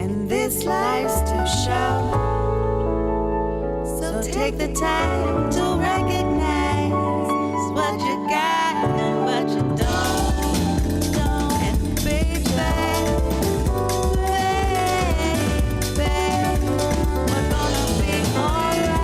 and this life's too short. So take the time to recognize what you got and what you don't. And baby, we're gonna be alright.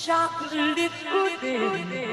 chocolate pudding.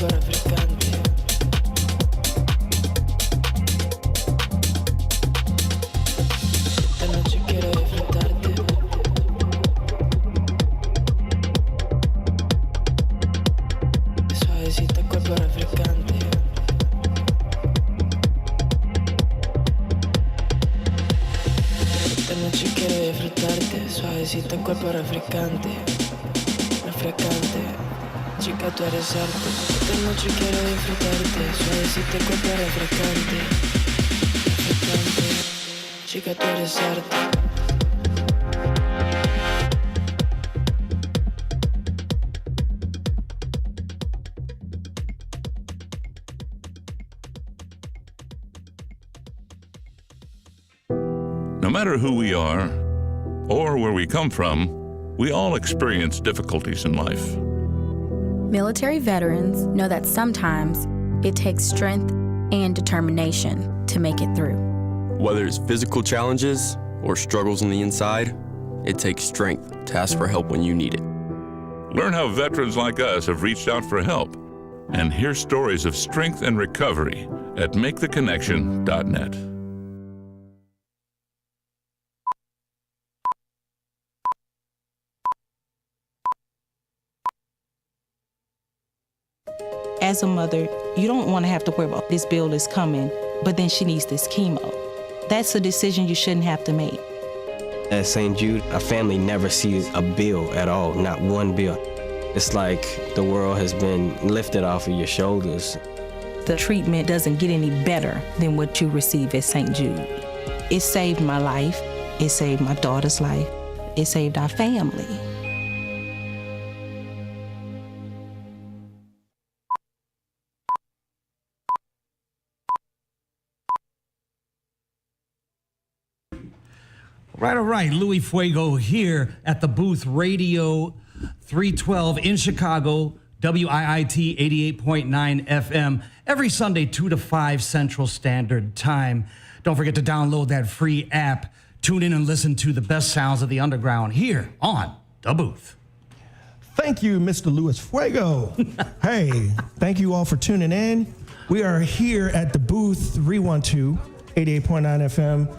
cuerpo refrescante. Esta noche quiero disfrutarte. Suavecita, cuerpo refrescante. Esta noche quiero disfrutarte. Suavecita, cuerpo refrescante. Refrescante. Chica, tú eres arte. Esta noche quiero disfrutarte. Suavecita, cuerpo refrescante. Refrescante. Chica, tú eres arte. No matter who we are or where we come from, we all experience difficulties in life. Military veterans know that sometimes it takes strength and determination to make it through. Whether it's physical challenges or struggles on the inside, it takes strength to ask for help when you need it. Learn how veterans like us have reached out for help and hear stories of strength and recovery at maketheconnection.net. As a mother, you don't want to have to worry about this bill is coming, but then she needs this chemo. That's a decision you shouldn't have to make. At St. Jude, a family never sees a bill at all, not one bill. It's like the world has been lifted off of your shoulders. The treatment doesn't get any better than what you receive at St. Jude. It saved my life. It saved my daughter's life. It saved our family. All right. Luiz Fueggo here at the booth, Radio 312 in Chicago, WIIT 88.9 FM, every Sunday, 2 to 5 Central Standard Time. Don't forget to download that free app. Tune in and listen to the best sounds of the underground here on The Booth. Thank you, Mr. Luiz Fueggo. Hey, thank you all for tuning in. We are here at the booth 312, 88.9 FM,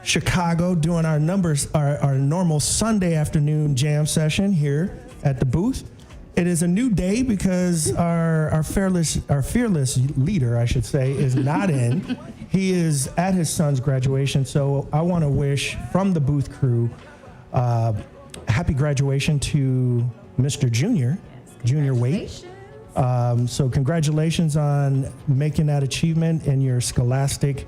Chicago, doing our normal Sunday afternoon jam session here at the booth. It is a new day because our fearless leader, I should say, is not in. He is at his son's graduation, so I want to wish from the booth crew happy graduation to Mr. Junior Waite. So congratulations on making that achievement in your scholastic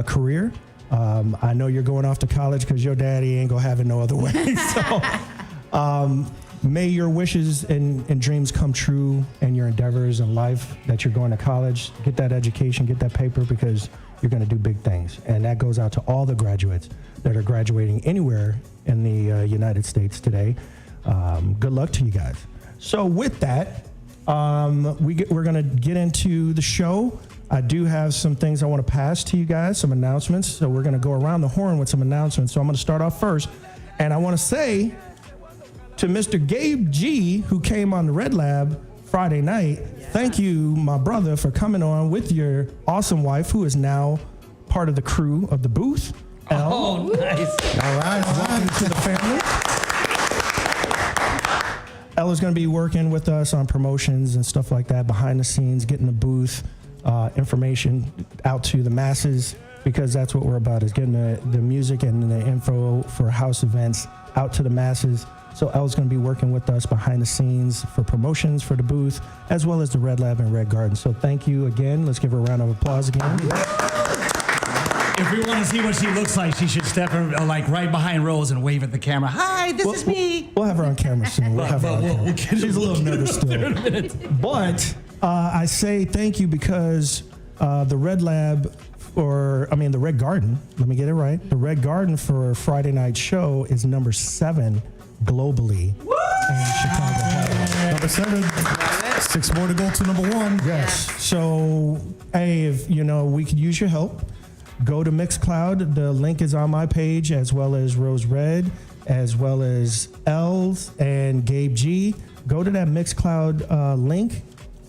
career. I know you're going off to college because your daddy ain't gonna have it no other way. So may your wishes and dreams come true and your endeavors in life that you're going to college, get that education, get that paper, because you're gonna do big things. And that goes out to all the graduates that are graduating anywhere in the United States today. Good luck to you guys. So with that, we're gonna get into the show. I do have some things I want to pass to you guys, some announcements. So we're going to go around the horn with some announcements. So I'm going to start off first. And I want to say to Mr. Gabe G, who came on the Red Lab Friday night, thank you, my brother, for coming on with your awesome wife, who is now part of the crew of the booth. Elle. Oh, nice. All right. Welcome to the family. Elle is going to be working with us on promotions and stuff like that, behind the scenes, getting the booth information out to the masses, because that's what we're about, is getting the music and the info for house events out to the masses. So Elle's going to be working with us behind the scenes for promotions for the booth, as well as the Red Lab and Red Garden. So thank you again. Let's give her a round of applause again. If we want to see what she looks like, she should step like right behind Rose and wave at the camera. Hi, this is me. We'll have her on camera soon. She's a little nervous still. But I say thank you because the Red Lab, the Red Garden, let me get it right. The Red Garden for Friday night show is number 7 globally in Chicago. Number 7, 6 more to go to number 1. Yes. So, hey, if we could use your help, go to Mixcloud. The link is on my page, as well as Rose Red, as well as Elle's and Gabe G. Go to that Mixcloud link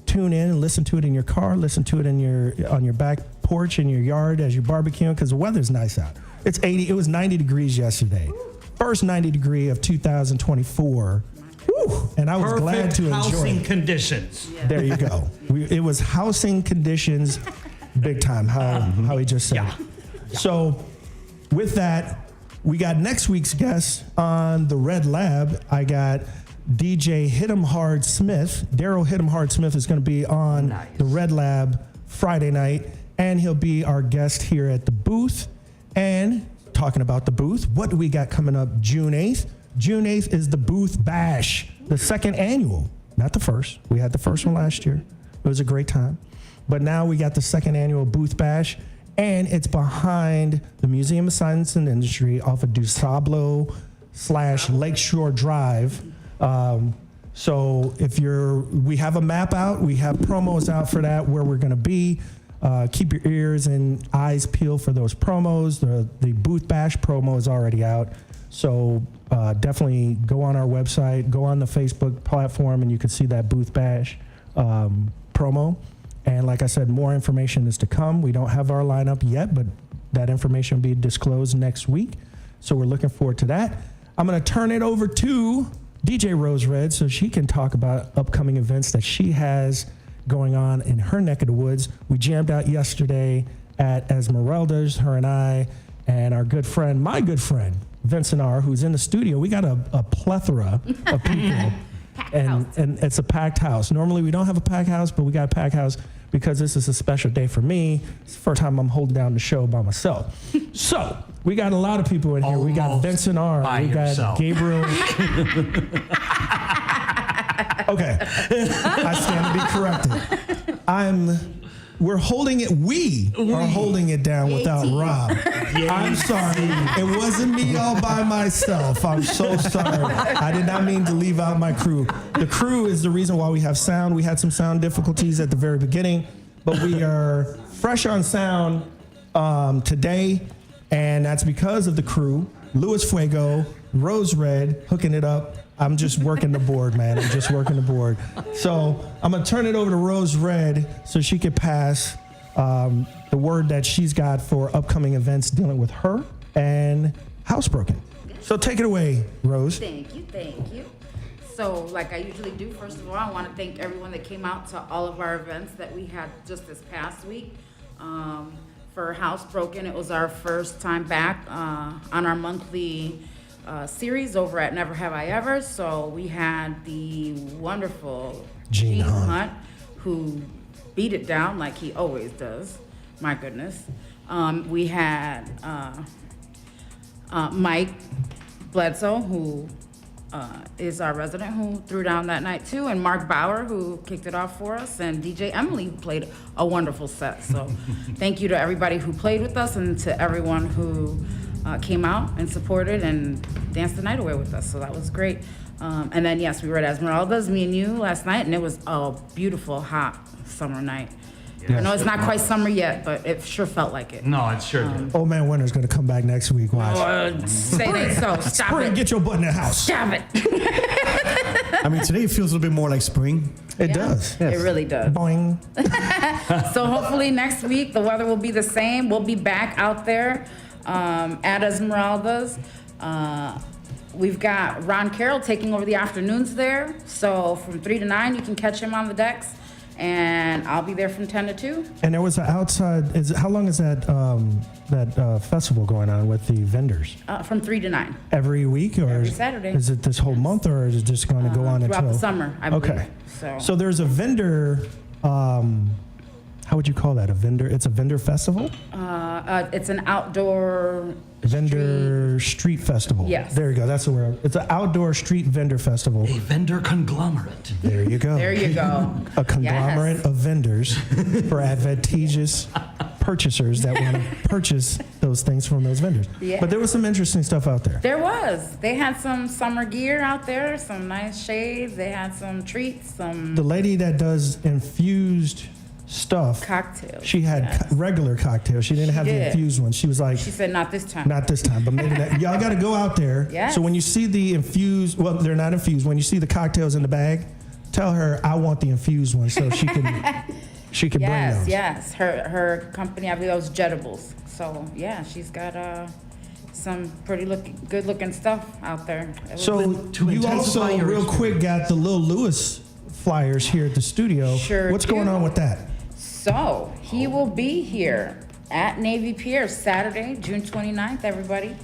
tune in and listen to it in your car, listen to it on your back porch, in your yard as you're barbecuing, because the weather's nice out. It was 90 degrees yesterday. First 90 degree of 2024. Woo! And I was glad to enjoy housing conditions. There you go. It was housing conditions big time, how he just said. Yeah. So with that, we got next week's guest on the Red Lab. I got DJ Hit 'em Hard Smith. Daryl Hit 'em Hard Smith is going to be on the Red Lab Friday night, and he'll be our guest here at the booth. And talking about the booth, what do we got coming up June 8th? June 8th is the Booth Bash, the second annual, not the first. We had the first one last year. It was a great time. But now we got the second annual Booth Bash, and it's behind the Museum of Science and Industry off of DuSablo / Lakeshore Drive. So we have a map out, we have promos out for that, where we're going to be. Keep your ears and eyes peeled for those promos. The Booth Bash promo is already out. So definitely go on our website, go on the Facebook platform, and you can see that Booth Bash promo. And like I said, more information is to come. We don't have our lineup yet, but that information will be disclosed next week. So we're looking forward to that. I'm going to turn it over to DJ Rose Red so she can talk about upcoming events that she has going on in her neck of the woods. We jammed out yesterday at Esmeralda's, her and I, and our good friend, my good friend, Vincent R., who's in the studio. We got a plethora of people, and it's a packed house. Normally we don't have a packed house, but we got a packed house because this is a special day for me. It's the first time I'm holding down the show by myself. So we got a lot of people in here. We got Vincent R., we got Gabriel. Okay, I stand to be corrected. We are holding it down without Rob. I'm sorry. It wasn't me all by myself. I'm so sorry. I did not mean to leave out my crew. The crew is the reason why we have sound. We had some sound difficulties at the very beginning, but we are fresh on sound today, and that's because of the crew. Luiz Fueggo, Rose Red, hooking it up. I'm just working the board, man. I'm just working the board. So I'm going to turn it over to Rose Red so she could pass the word that she's got for upcoming events dealing with her and Housebroken. So take it away, Rose. Thank you. So like I usually do, first of all, I want to thank everyone that came out to all of our events that we had just this past week. For Housebroken, it was our first time back on our monthly series over at Never Have I Ever. So we had the wonderful Gene Hunt, who beat it down like he always does. My goodness. We had Mike Bledsoe, who is our resident, who threw down that night too, and Mark Bauer, who kicked it off for us, and DJ Emily, who played a wonderful set. So thank you to everybody who played with us and to everyone who came out and supported and danced the night away with us. So that was great. And then, yes, we were at Esmeralda's, me and you, last night, and it was a beautiful, hot summer night. Yes. I know it's not quite summer yet, but it sure felt like it. No, it sure did. Old Man Winter's going to come back next week. Watch. Say they so. Stop Spring, it. get your butt in the house. Stop it. I mean, today it feels a little bit more like spring. It does. Yes. It really does. Boing. So hopefully next week the weather will be the same. We'll be back out there at Esmeralda's. We've got Ron Carroll taking over the afternoons there. So from 3 to 9, you can catch him on the decks. And I'll be there from 10 to 2. And there was an outside, how long is that festival going on with the vendors? From 3 to 9. Every week? Or every Saturday. Is it this whole month, or is it just going to go on throughout until? the summer, I believe. Okay. So there's a vendor, how would you call that? A vendor? It's a vendor festival? It's an outdoor vendor street festival. Yes. There you go. That's the word. It's an outdoor street vendor festival. A vendor conglomerate. There you go. There you go. A conglomerate of vendors for advantageous purchasers that want to purchase those things from those vendors. Yeah. But there was some interesting stuff out there. There was. They had some summer gear out there, some nice shades. They had some treats, some... The lady that does infused stuff. Cocktails. She had regular cocktails. She didn't have the infused ones. She was like... She said, not this time. Not this time, but maybe that. Y'all got to go out there. Yes. So when you see the infused, well, they're not infused. When you see the cocktails in the bag, tell her I want the infused one so she can bring those. Yes. Her company, I believe, those Jetables. So yeah, she's got some pretty good looking stuff out there. So you also real quick got the Lil Louis flyers here at the studio. Sure. What's going on with that? So he will be here at Navy Pier Saturday, June 29th, everybody.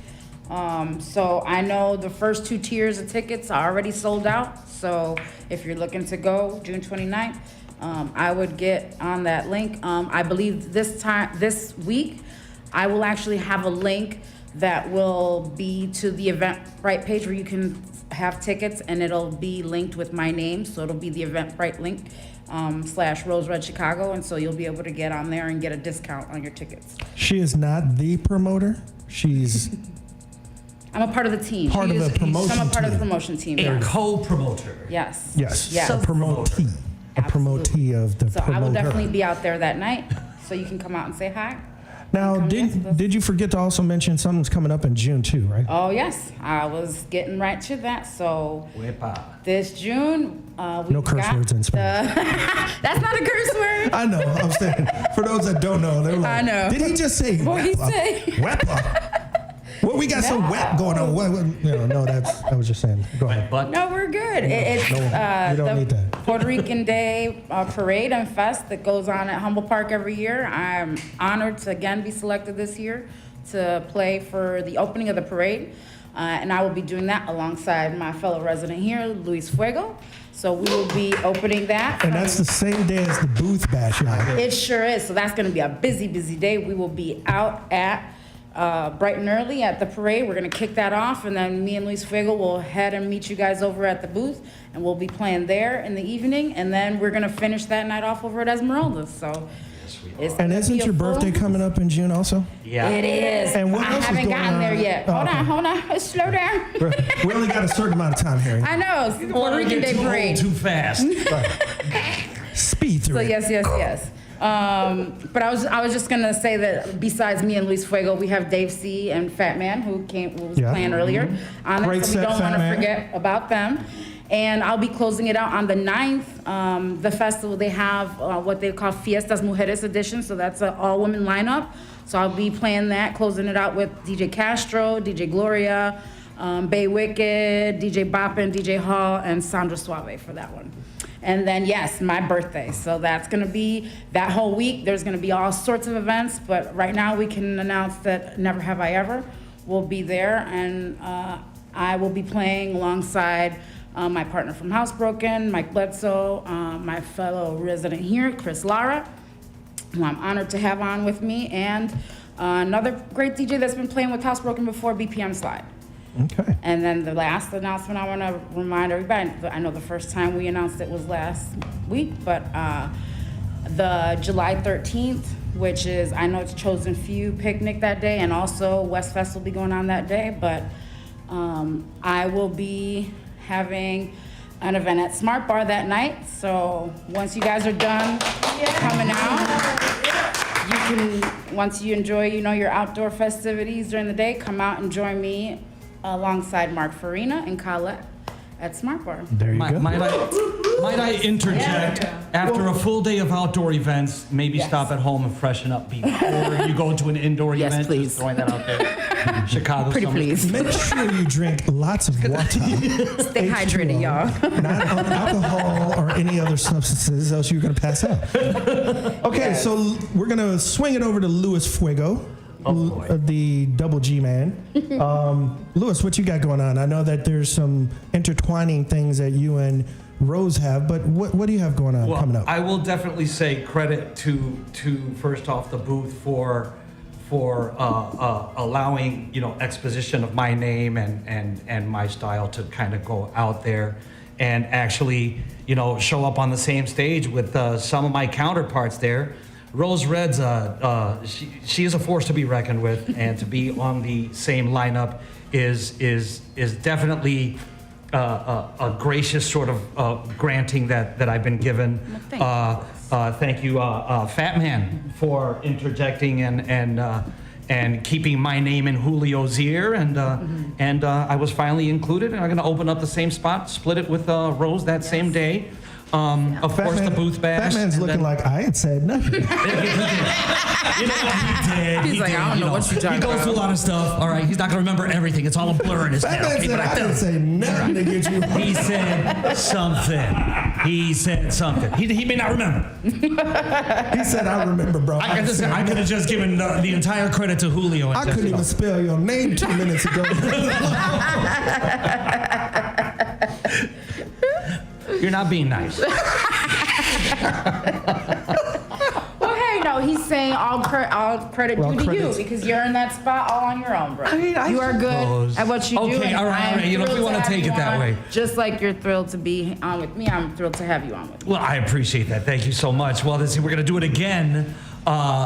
So I know the first 2 tiers of tickets are already sold out. So if you're looking to go June 29th, I would get on that link. I believe this week, I will actually have a link that will be to the Eventbrite page where you can have tickets, and it'll be linked with my name. So it'll be the Eventbrite link / Rose Red Chicago, and so you'll be able to get on there and get a discount on your tickets. She is not the promoter. She's I'm a part of the team. part of the promotion I'm a part of the team. promotion team. A Yes. co-promoter. Yes. Yes. Yes. A promotee. A promotee of the So promoter. I will definitely be out there that night, so you can come out and say hi. Now, Come dance with us. did you forget to also mention something's coming up in June too, right? Oh yes, I was getting right to that. So this June, we No curse got words in Spanish. That's not a curse word. I know. I'm saying for those that don't know, they're like, I know. Did he just say? What he wep-a? say? Wep-a? Well, we got some wet going on. No, I was just saying. Go ahead. No, we're good. It's we don't need the that. Puerto Rican Day Parade and Fest that goes on at Humboldt Park every year. I'm honored to again be selected this year to play for the opening of the parade. And I will be doing that alongside my fellow resident here, Luiz Fueggo. So we will be opening that. And that's the same day as the booth bash, y'all. It sure is. So that's going to be a busy, busy day. We will be out at bright and early at the parade. We're going to kick that off, and then me and Luiz Fueggo will head and meet you guys over at the booth, and we'll be playing there in the evening, and then we're going to finish that night off over at Esmeralda's. So it's And isn't your birthday coming up in June also? Yeah. It is. And what I else is haven't going gotten on? there yet. Oh, Hold on. Slow down. We only got a certain amount of time, Harry. I know. It's Puerto Rican Day Parade. Too fast. Speed through So it. yes. But I was just gonna say that besides me and Luiz Fueggo, we have Dave C and Fat Man who was Yeah. playing earlier on it, Great so we set, don't Fat want to Man. forget about them. And I'll be closing it out on the 9th. The festival, they have what they call Fiestas Mujeres Edition, so that's an all-women lineup. So I'll be playing that, closing it out with DJ Castro, DJ Gloria, Bay Wicked, DJ Boppin', DJ Hall, and Sandra Suave for that one. And then, yes, my birthday. So that's going to be that whole week. There's going to be all sorts of events, but right now we can announce that Never Have I Ever will be there, and I will be playing alongside my partner from Housebroken, Mike Bledsoe, my fellow resident here, Chris Lara, who I'm honored to have on with me, and another great DJ that's been playing with Housebroken before, BPM Slide. Okay. And then the last announcement I want to remind everybody, I know the first time we announced it was last week, but the July 13th, which is, I know it's Chosen Few picnic that day, and also West Fest will be going on that day, but I will be having an event at Smart Bar that night. So once you guys are done coming out, you can, once you enjoy, your outdoor festivities during the day, come out and join me alongside Mark Farina and Colette at Smart Bar. There you go. Might I interject? After a full day of outdoor events, maybe Yes. stop at home and freshen up before you go to an indoor Yes, event. please. Just throwing that out there. Chicago Pretty summer. please. Make sure you drink lots of water. Stay hydrated, y'all. Not on alcohol or any other substances, else you're going to pass out. Okay, so we're going to swing it over to Luiz Fueggo, the double G man. Luiz, what you got going on? I know that there's some intertwining things that you and Rose have, but what do you have going on coming up? I will definitely say credit to first off the booth for allowing exposition of my name and my style to kind of go out there and actually show up on the same stage with some of my counterparts there. Rose Red's she is a force to be reckoned with, and to be on the same lineup is definitely a gracious sort of granting that I've been given. Thank you, Fat Man, for interjecting and keeping my name in Julio's ear, and I was finally included, and I'm going to open up the same spot, split it with Rose that same day. Of course, the booth bash. Batman's and looking then- like I ain't said nothing. You know what he did? He's like, I don't know what you're talking He goes about. through a lot of stuff. All right, he's not gonna remember everything. It's all a blur in his head. Batman Okay, said but I didn't say nothing to get you. He said something. He said something. He may not remember. He said I remember, bro. I could have just given the entire credit to Julio. And I just, couldn't even spell your name 2 minutes ago. You're not being nice. Well, hey, no, he's saying all credit Well, due to credits- you because you're in that spot all on your own, bro. I mean, I you are good suppose. at what you do. Okay, and all right, I am all right. You know, if you thrilled wanna have take you it that on. way. Just like you're thrilled to be on with me, I'm thrilled to have you on with me. Well, I appreciate that. Thank you so much. Well, we're going to do it again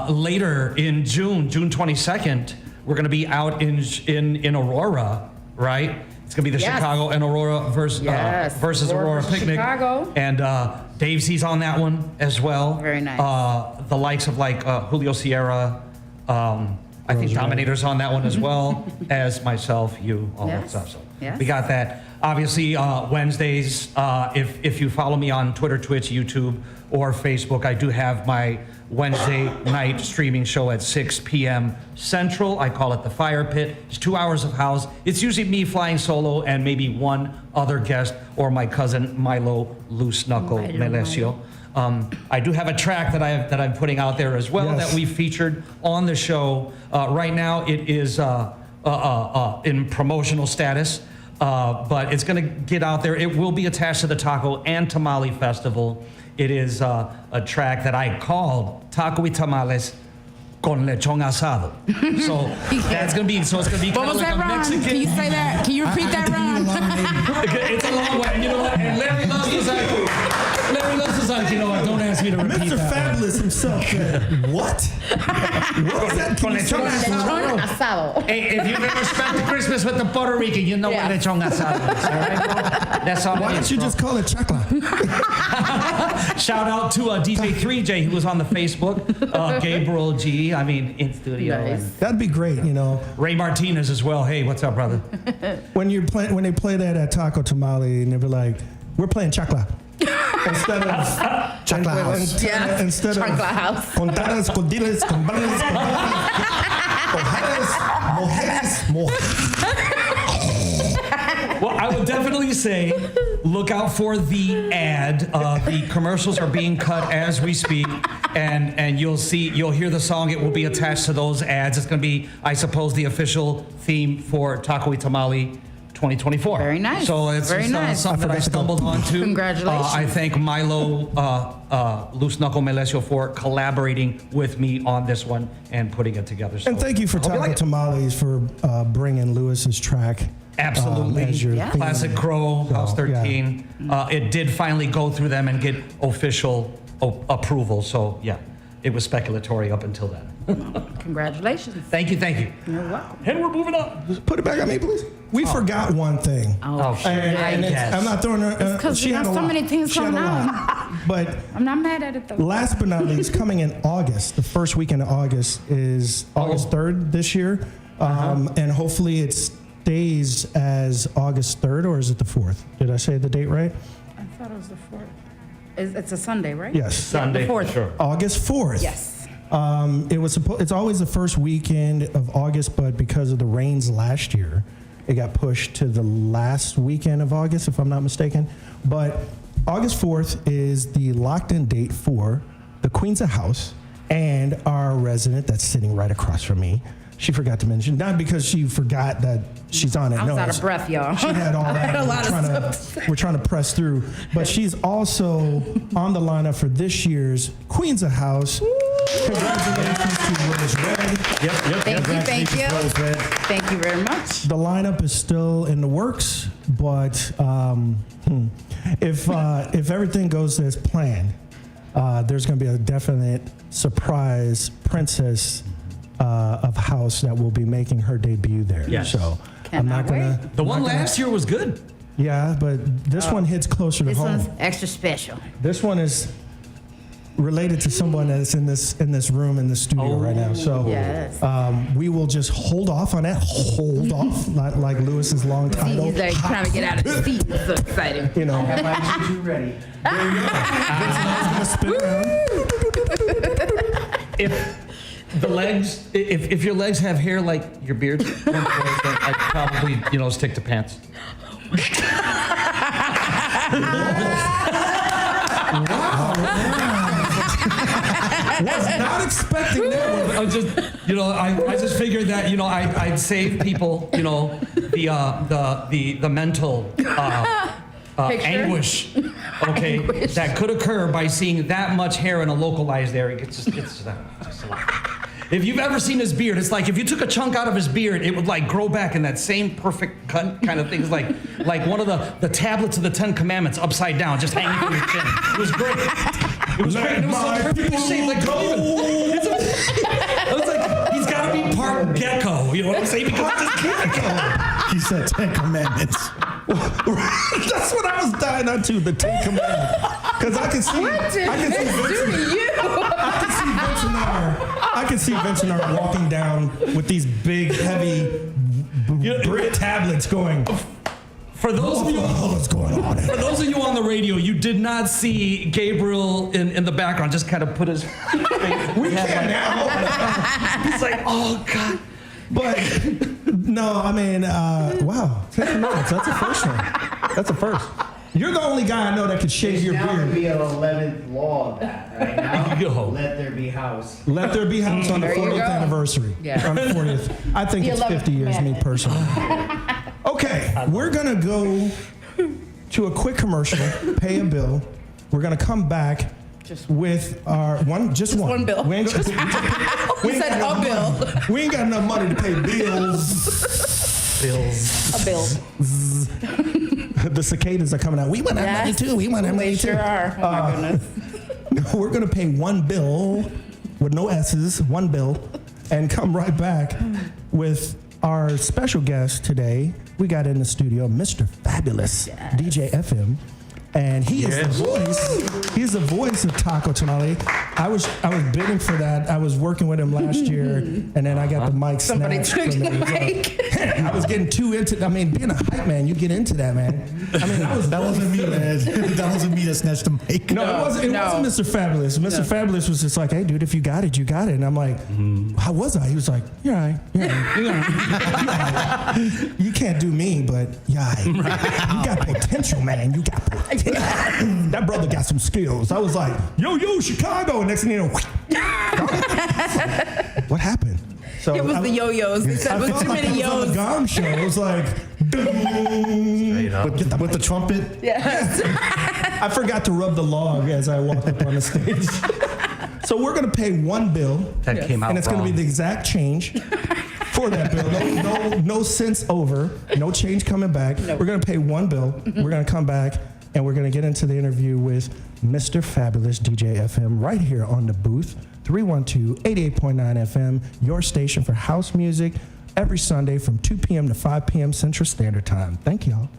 later in June 22nd. We're going to be out in Aurora, right? It's going to be the Yes. Chicago and Aurora versus Aurora versus Picnic. Chicago. And Dave C's on that one as well. Very nice. The likes of like Julio Sierra. I think Dominator's on that one as well as myself, you, all that Yes. stuff. So Yes. we got that. Obviously, Wednesdays, if you follow me on Twitter, Twitch, YouTube, or Facebook, I do have my Wednesday night streaming show at 6 p.m. Central. I call it the Fyre Pytt. It's 2 hours of house. It's usually me flying solo and maybe one other guest or my cousin Milo Looseknuckle Melecio. I do have a track that I'm putting out there as well that we featured on the show. Right now, it is in promotional status. But it's going to get out there. It will be attached to the Taco and Tamale Festival. It is a track that I called Taco y Tamales con Lechon Asada. So that's going to be, so it's going to be What kind of was like that, a Ron? Mexican. Can you say that? Can you repeat that, Ron? It's a long way. And you know what? And Larry loves this. Larry loves this. You know what? Don't ask me to repeat Mr. that. Fabulous himself said, what? What was that? Con Lechon Asada. Asado. Hey, if you've ever spent Christmas with the Puerto Rican, you know what Lechon Asada is. All right, bro? That's all Why it don't is, you bro. just call it chocolate? Shout out to DJ 3J who was on the Facebook, Gabriel G. I mean, in studio. Nice. And That'd be great, you know. Ray Martinez as well. Hey, what's up, brother? When they play that at Taco Tamale, and they be like, "We're playing chocolate." Instead of chocolate house. Yeah. Instead of Chocolate house. contadas, condiles, combanes, Well, I would definitely say look out for the ad. The commercials are being cut as we speak, and you'll hear the song. It will be attached to those ads. It's going to be, I suppose, the official theme for Taco y Tamale 2024. Very nice. So it's Very nice. something that I stumbled onto. Congratulations. I thank Milo Looseknuckle Melecio for collaborating with me on this one and putting it together. So And thank you for hope Taco like it. Tamales for bringing Lewis's track. Absolutely. As your theme. Classic Crow, House 13. It did finally go through them and get official approval. So, yeah, it was speculatory up until then. Congratulations. Thank you. You're welcome. And we're moving on. Put it back on me, please. We forgot one thing. Oh, shit. And Yes. I'm not throwing her. Because she we had have a so lot. many things She had going a on. lot. But I'm not mad at it, though. last but not least, coming in August, the first weekend of August is August 3rd this year. And hopefully it stays as August 3rd, or is it the 4th? Did I say the date right? I thought it was the 4th. It's a Sunday, right? Yes. Sunday, the 4th. for sure. August 4th. Yes. It's always the first weekend of August, but because of the rains last year, it got pushed to the last weekend of August, if I'm not mistaken. But August 4th is the locked-in date for the Queen's of House and our resident that's sitting right across from me. She forgot to mention, not because she forgot that she's on it. I was no, out of breath, y'all. She had all that. a lot of stuff. We're trying to press through. But she's also on the lineup for this year's Queen's of House. Congratulations to Rose Red. Thank you. Thank you very much. The lineup is still in the works, but if everything goes as planned, there's going to be a definite surprise princess of house that will be making her debut there. Yes. So I'm not Cannot gonna. The one last year was good. Yeah, but this one hits closer to This home. one's extra special. This one is related to someone that's in this room in the studio right now. So Yes. we will just hold off on that. Hold off, not like Lewis's long title. He's like trying to get out of the seat. It's so exciting. You know. Have my juju ready. There you go. Gonna spin around. If the legs, if your legs have hair like your beard, then I'd probably, stick to pants. Wow. Was not expecting that one. I just, I just figured that, I'd save people, the mental anguish, okay, that could occur by seeing that much hair in a localized area. It's just a lot. If you've ever seen his beard, it's like if you took a chunk out of his beard, it would like grow back in that same perfect cut kind of thing. It's like one of the tablets of the 10 Commandments upside down, just hanging from your chin. It was great. It was great. It was so perfectly shaped. Like, it was like he's got to be part gecko. You know what I'm saying? Because it's just gecko. He said 10 Commandments. That's what I was dying on too, the 10 Commandments. Because I can see Vince and I walking down with these big, heavy brick tablets going. For those of you, what's going on? For those of you on the radio, you did not see Gabriel in the background just kind of put his. We can now. He's like, oh God. But no, I mean, wow, 10 Commandments. That's a first one. That's a first. You're the only guy I know that could shave your Now beard. to be an 11th law of that right now. Let there be house. Let there be house on the There you 40th go. anniversary. Yeah. On the 40th. I think The it's 11th 50 years, me commandment. personally. Okay, we're gonna go to a quick commercial, pay a bill. We're gonna come back with our one bill. We ain't got, we ain't got enough money. We ain't got enough money to pay bills. A bill. The cicadas are coming out. We want that money too. We want that money They too. sure are. Oh my goodness. No, we're gonna pay one bill with no S's, one bill, and come right back with our special guest today. We got in the studio, Mr. Fabulous, DJ FM. And he is the voice. He's the voice of Taco Tamale. I was bidding for that. I was working with him last year, and then I got the mic Somebody snatched took from the me. mic. I was getting too into. I mean, being a hype man, you get into that, man. I mean, That wasn't me, man. That wasn't me that snatched the mic. No, it wasn't Mr. Fabulous. Mr. Fabulous was just like, hey, dude, if you got it, you got it. And I'm like, how was I? He was like, you're all right. You're all right. You can't do me, but you're all right. You got potential, man. You got potential. That brother got some skills. I was like, yo, Chicago. And next thing you know, what happened? So It was the yo-yos. They said it was too many I was on the yos. Gong show. It was like, With the trumpet. Yes. I forgot to rub the log as I walked up on the stage. So we're going to pay one bill. That came out And it's going to be the exact change for that bill. No cents over. No change coming back. We're going to pay one bill. We're going to come back, and we're going to get into the interview with Mr. Fabulous DJ FM right here on the booth. 312-88.9 FM, your station for house music, every Sunday from 2 p.m. to 5 p.m. Central Standard Time. Thank y'all.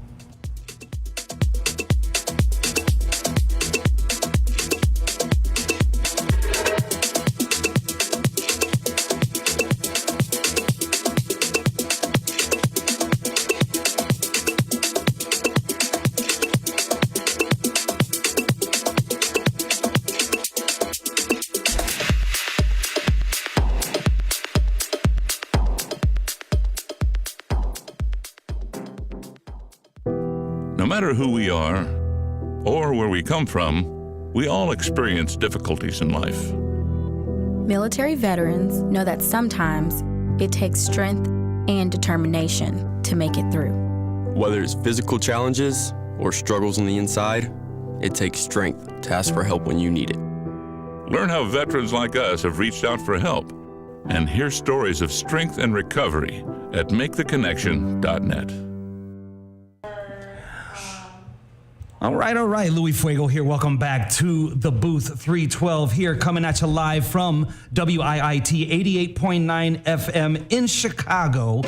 No matter who we are or where we come from, we all experience difficulties in life. Military veterans know that sometimes it takes strength and determination to make it through. Whether it's physical challenges or struggles on the inside, it takes strength to ask for help when you need it. Learn how veterans like us have reached out for help and hear stories of strength and recovery at maketheconnection.net. All right. Luiz Fueggo here. Welcome back to the Booth 312 here, coming at you live from WIIT 88.9 FM in Chicago.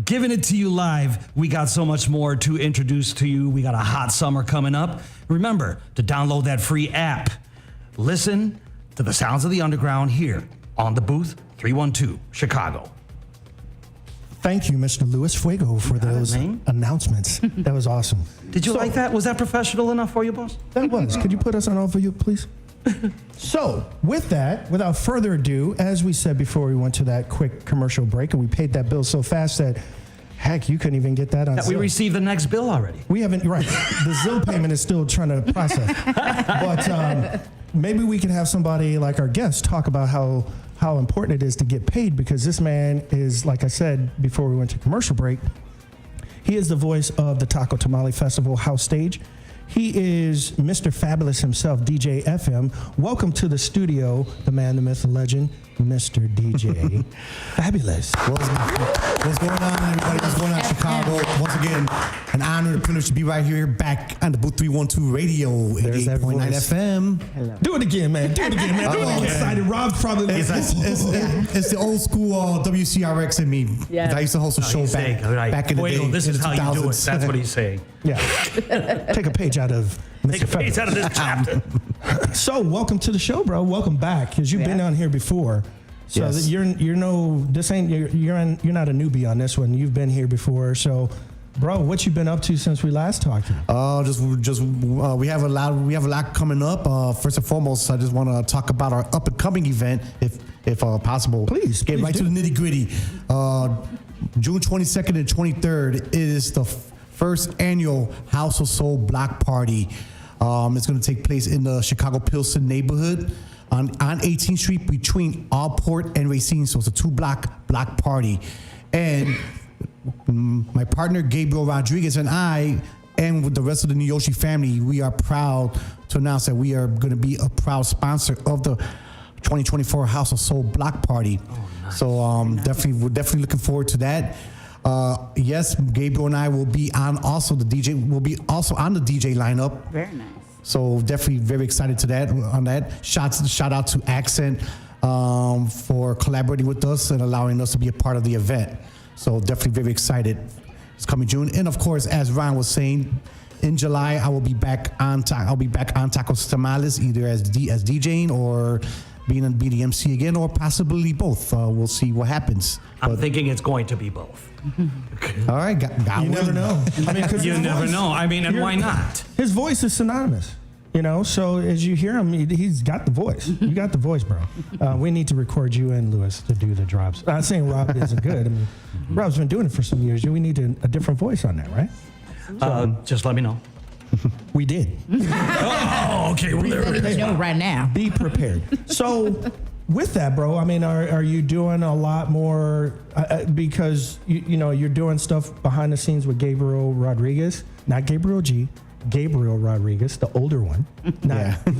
Giving it to you live. We got so much more to introduce to you. We got a hot summer coming up. Remember to download that free app Listen to the sounds of the underground here on the Booth 312, Chicago. Thank you, Mr. Luiz Fueggo, for those announcements. That was awesome. Did you like that? Was that professional enough for you, boss? That was. Could you put us on overview, please? So, with that, without further ado, as we said before we went to that quick commercial break, and we paid that bill so fast that, heck, you couldn't even get that on That we Zelle. received the next bill already. We haven't, right. The Zelle payment is still trying to process. But maybe we can have somebody like our guest talk about how important it is to get paid, because this man is, like I said before we went to commercial break, he is the voice of the Taco Tamale Festival house stage. He is Mr. Fabulous himself, DJ FM. Welcome to the studio, the man, the myth, the legend, Mr. DJ Fabulous. What's going on, everybody? What's going on, Chicago? Once again, an honor and privilege to be right here back on the Booth 312 Radio, 88.9 FM. Hello. Do it again, man. Do it again, man. I'm all excited. Rob's probably like, it's the old school WCRX in me. Yes. I used to host a show back in the day. This is how you do it. That's what he's saying. Yeah. Take a page out of Take a page out of this chapter. So, welcome to the show, bro. Welcome back, because you've been on here before. So Yes. you're not a newbie on this one. You've been here before. So, bro, what you been up to since we last talked to you? We have a lot coming up. First and foremost, I just want to talk about our up and coming event, if possible. Please, get please right do. to the nitty gritty. June 22nd and 23rd is the first annual House of Soul Block Party. It's going to take place in the Chicago Pilsen neighborhood on 18th Street between Allport and Racine. So it's a two-block party. And my partner Gabriel Rodriguez and I, and with the rest of the Niyoshi family, we are proud to announce that we are going to be a proud sponsor of the 2024 House of Soul Block Party. Oh, nice. So we're definitely looking forward to that. Yes, Gabriel and I will be on also the DJ on the DJ lineup. Very nice. So definitely very excited on that. Shout out to Accent for collaborating with us and allowing us to be a part of the event. So definitely very excited. It's coming June, and of course, as Ron was saying, in July I will be back on Tacos Tamales, either as DJing or being the MC again, or possibly both. We'll see what happens. I'm thinking it's going to be both. All right, you never know. I mean, you never know. I mean, and why not? His voice is synonymous, so as you hear him, he's got the voice. You got the voice, bro. We need to record you and Luis to do the drops. I'm not saying Rob isn't good. I mean, Rob's been doing it for some years. We need a different voice on that, right? Just let me know. We did. Oh, okay. Well, You know right now. Be prepared. So, with that, bro, I mean, are you doing a lot more because you're doing stuff behind the scenes with Gabriel Rodriguez, not Gabriel G. Gabriel Rodriguez, the older one.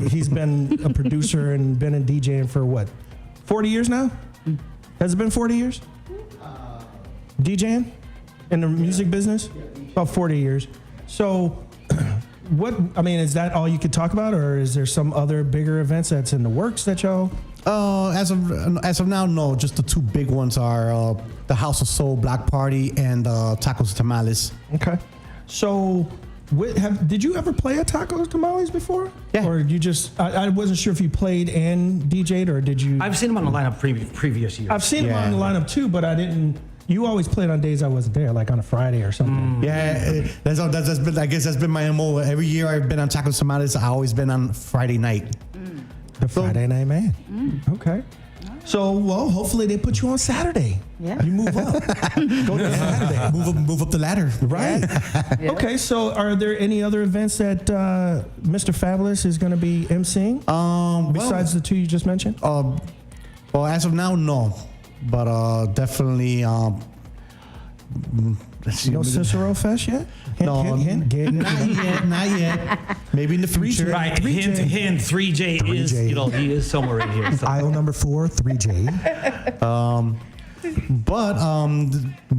He's been a producer and been in DJing for what, 40 years now? Has it been 40 years? DJing in the music business? About 40 years. So, is that all you could talk about, or is there some other bigger events that's in the works that y'all? As of now, no. Just the two big ones are the House of Soul Block Party and Tacos Tamales. Okay. So, did you ever play at Tacos Tamales before? Yeah. Or you just? I wasn't sure if you played and DJ'd, or did you? I've seen him on the lineup previous years. I've seen him on the lineup too, but I didn't. You always played on days I wasn't there, like on a Friday or something. Yeah, that's been. I guess that's been my MO. Every year I've been on Tacos Tamales, I always been on Friday night. The Friday night man. Okay. So, well, hopefully they put you on Saturday. Yeah. You move up. Go to Saturday. Move up the ladder. Right. Yeah. Okay. So, are there any other events that Mr. Fabulous is going to be emceeing besides the two you just mentioned? Well, as of now, no. But definitely. No Cicero Fest yet? Hint. Not yet. Maybe in the future. Right. Hint. 3J is. He is somewhere in here. So. Aisle number 4, 3J.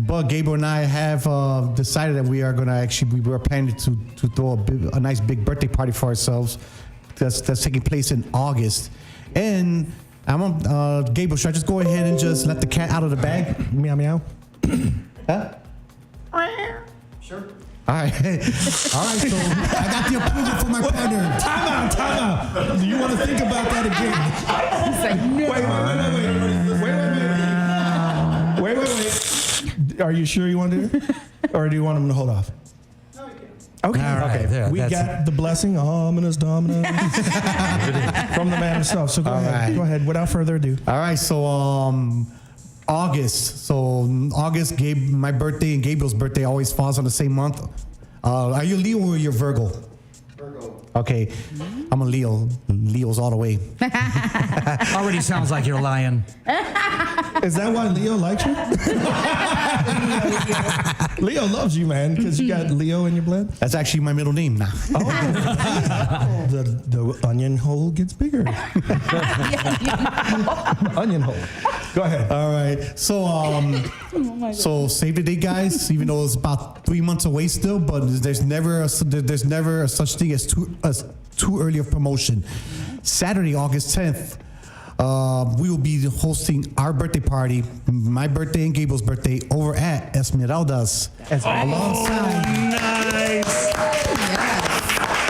But Gabriel and I have decided that we are going to we were planning to throw a nice big birthday party for ourselves. That's taking place in August, and Gabriel, should I just go ahead and just let the cat out of the bag? Meow meow. Huh? Sure. All right. So I got the approval for my partner. Time out. Do you want to think about that again? He's like, no. Wait. Are you sure you want to do it? Or do you want him to hold off? Okay. All right, there, We that's got the blessing, ominous dominant, from the man himself. So go ahead. Without further ado. All right. So August. So August, my birthday and Gabriel's birthday always falls on the same month. Are you Leo or you're Virgo? Virgo. Okay. I'm a Leo. Leo's all the way. Already sounds like you're lying. Is that why Leo likes you? Leo loves you, man, because you got Leo in your blood. That's actually my middle name now. The onion hole gets bigger. Onion hole. Go ahead. All right. So so save the date, guys. Even though it's about 3 months away still, but there's never a such thing as too early of promotion. Saturday, August 10th. We will be hosting our birthday party, my birthday and Gabriel's birthday, over at Esmeralda's.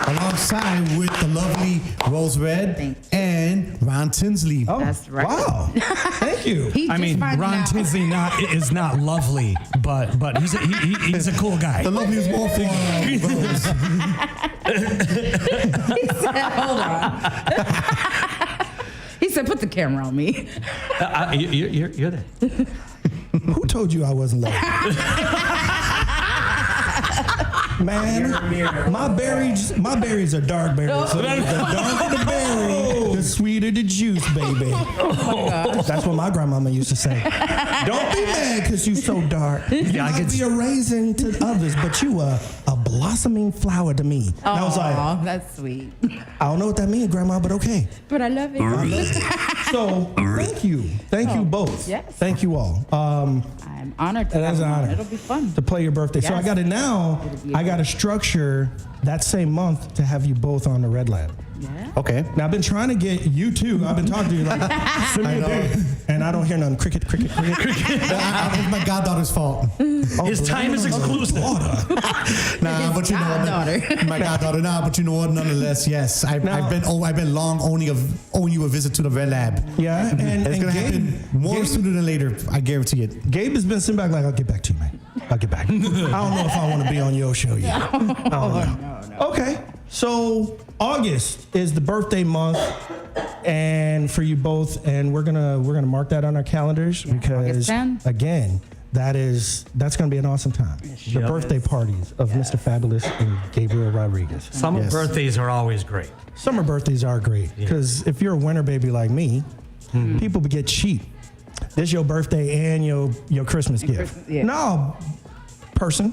Alongside with the lovely Rose Red and Ron Tinsley. Oh, That's right. Wow. Thank you. I mean, Ron Tinsley is not lovely, but he's a cool guy. The lovely is more for Rose. He said, hold on. He said, put the camera on me. You're there. Who told you I wasn't lovely? Man, my berries are dark berries. So the darker the berry, the sweeter the juice, baby. That's what my grandmama used to say. Don't be mad because you so dark. You might be a raisin to others, but you a blossoming flower to me. And I was like, that's sweet. I don't know what that means, Grandma, but okay. But I love it. So thank you. Thank you both. Yes. Thank you all. I'm honored to That's have an him on. honor. It'll be fun. To play your birthday. So I Yes. got it now. I got to structure that same month to have you both on the Red Lab. Yeah. Okay. Now I've been trying to get you two. I've been talking to you like, send me a date. And I don't hear nothing. Cricket. It's my goddaughter's fault. His time is exclusive. Nah, but you know what? My goddaughter. Nah, but you know what? Nonetheless, yes. I've been long owing you a visit to the Red Lab. Yeah, and it's gonna happen more sooner than later. I guarantee it. Gabe has been sitting back like, I'll get back to you, man. I'll get back. I don't know if I want to be on your show yet. I don't know. Okay, so August is the birthday month, and for you both, and we're gonna mark that on our calendars because again, that's gonna be an awesome time. The birthday parties of Mr. Fabulous and Gabriel Rodriguez. Summer birthdays are always great. Summer birthdays are great because if you're a winter baby like me, people get cheap. This your birthday and your Christmas gift. No, person.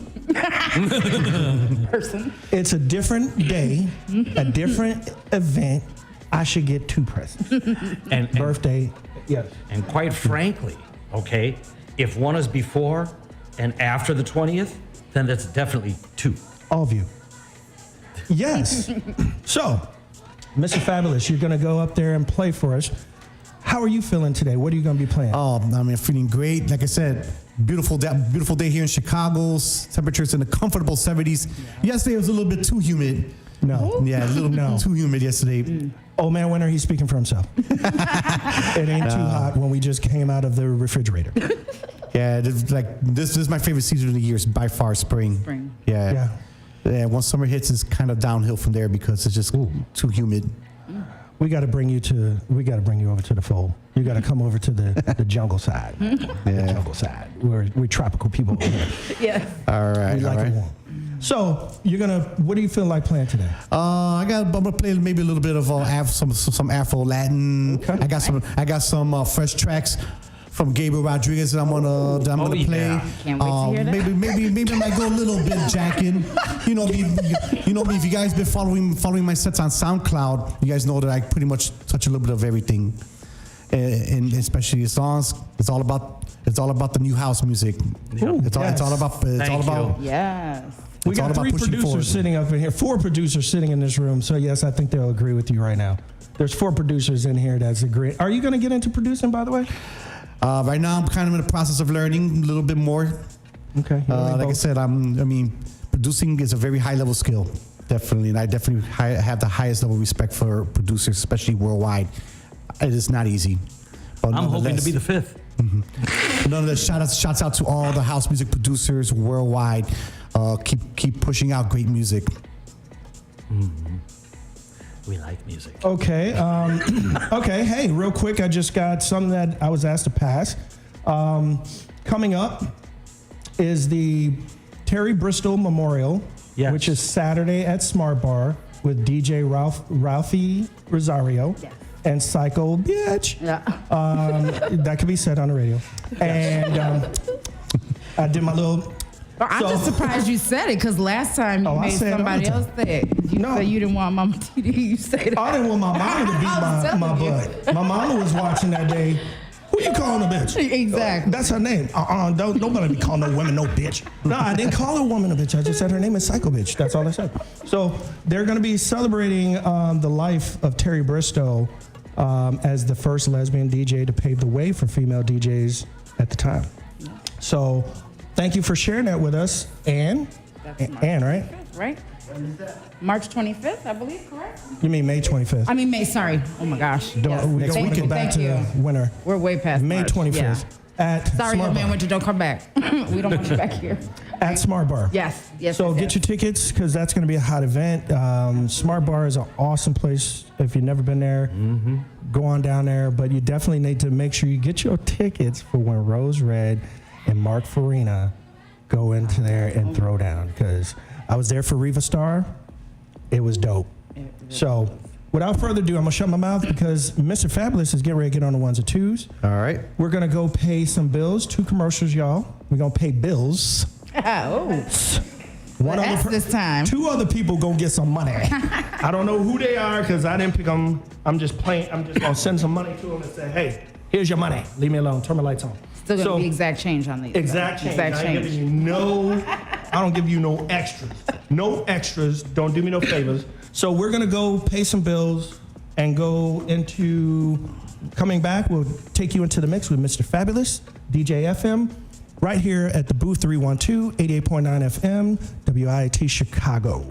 It's a different day, a different event. I should get two presents. And birthday, yes. And quite frankly, okay, if one is before and after the 20th, then that's definitely two. All of you. Yes. So, Mr. Fabulous, you're gonna go up there and play for us. How are you feeling today? What are you going to be playing? Oh, I'm feeling great. Like I said, beautiful day here in Chicago. Temperatures in the comfortable 70s. Yesterday was a little bit too humid. No. Yeah, a little too humid yesterday. Old man Winter, he's speaking for himself. It ain't too hot when we just came out of the refrigerator. Yeah, this is my favorite season of the year. It's by far spring. Yeah. Once summer hits, it's kind of downhill from there because it's just too humid. We got to bring you over to the fold. You got to come over to the jungle side. The jungle side. We're tropical people over here. Yeah. All right. We like it warm. So what do you feel like playing today? I'm gonna play maybe a little bit of some Afro Latin. Okay. I got some fresh tracks from Gabriel Rodriguez that I'm gonna play. Can't wait to hear that. Maybe I might go a little bit jacking. You know me. If you guys been following my sets on SoundCloud, you guys know that I pretty much touch a little bit of everything, and especially the songs. It's all about the new house music. Ooh, it's all about. Yes. We got 3 producers sitting up in here, 4 producers sitting in this room. So yes, I think they'll agree with you right now. There's 4 producers in here that's agreeing. Are you going to get into producing, by the way? Right now, I'm kind of in the process of learning a little bit more. Okay. Like I said, producing is a very high level skill, definitely, and I definitely have the highest level of respect for producers, especially worldwide. It is not easy. But I'm hoping to be the fifth. Nonetheless, shouts out to all the house music producers worldwide. Keep pushing out great music. We like music. Okay. Okay. Hey, real quick, I just got something that I was asked to pass. Coming up is the Terry Bristol Memorial, which is Saturday at Smart Bar with DJ Ralphie Rosario and Psycho Bitch. Yeah. That could be said on the radio. And I did my little. I'm just surprised you said it, because last time you made somebody else say it. You said you didn't want Mama TD. You say that. I didn't want my mama to beat my butt. My mama was watching that day. Who you calling a bitch? Exactly. That's her name. Don't nobody be calling no women no bitch. No, I didn't call a woman a bitch. I just said her name is Psycho Bitch. That's all I said. So they're going to be celebrating the life of Terry Bristow as the first lesbian DJ to pave the way for female DJs at the time. So thank you for sharing that with us, Ann. Ann, right? 25th, right? When is that? March 25th, I believe, correct? You mean May 25th? I mean May, sorry. Oh my gosh. We don't go back to the winter. We're way past May March. 25th. Yeah. At Sorry, Smart old man Bar. Winter, don't come back. We don't want you back here. At Smart Bar. Yes, yes. So yes, get yes. your tickets, because that's going to be a hot event. Smart Bar is an awesome place. If you've never been there, go on down there. But you definitely need to make sure you get your tickets for when Rose Red and Mark Farina go into there and throw down. Because I was there for Riva Star. It was dope. So without further ado, I'm going to shut my mouth because Mr. Fabulous is getting ready to get on the ones and twos. All right. We're going to go pay some bills. 2 commercials, y'all. We're going to pay bills. One other this time. 2 other people gonna get some money. I don't know who they are because I didn't pick them. I'm just playing. I'm just gonna send some money to them and say, hey, here's your money. Leave me alone. Turn my lights on. Still gonna be exact change on these. Exact change. Exact I ain't change. giving you I don't give you no extras. No extras. Don't do me no favors. So we're gonna go pay some bills and go into coming back. We'll take you into the mix with Mr. Fabulous, DJ FM. Right here at the Booth 312, 88.9 FM, WIT Chicago.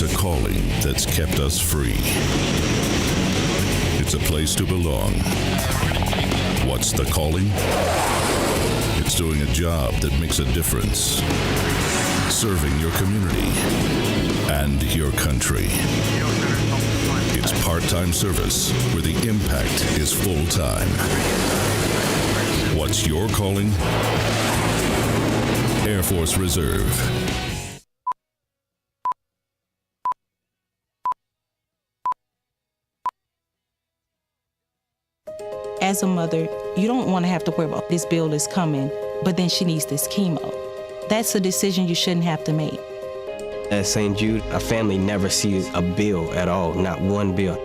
It's a calling that's kept us free. It's a place to belong. What's the calling? It's doing a job that makes a difference. Serving your community and your country. It's part-time service where the impact is full-time. What's your calling? Air Force Reserve. As a mother, you don't want to have to worry about this bill is coming, but then she needs this chemo. That's a decision you shouldn't have to make. At St. Jude, a family never sees a bill at all, not one bill.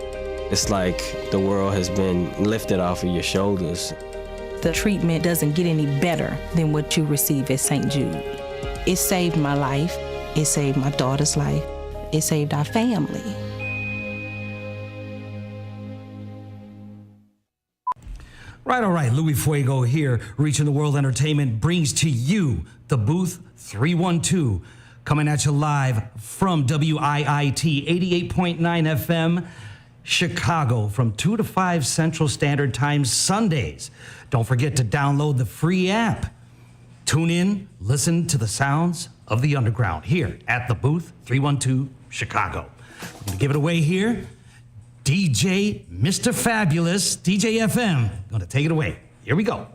It's like the world has been lifted off of your shoulders. The treatment doesn't get any better than what you receive at St. Jude. It saved my life. It saved my daughter's life. It saved our family. Right, all right. Luiz Fueggo here, Reaching the World Entertainment brings to you the Booth 312, coming at you live from WIIT 88.9 FM, Chicago, from 2 to 5 Central Standard Time, Sundays. Don't forget to download the free app. Tune in, listen to the sounds of the underground here at the Booth 312, Chicago. I'm going to give it away here. DJ Mr. Fabulous, DJ FM, going to take it away. Here we go.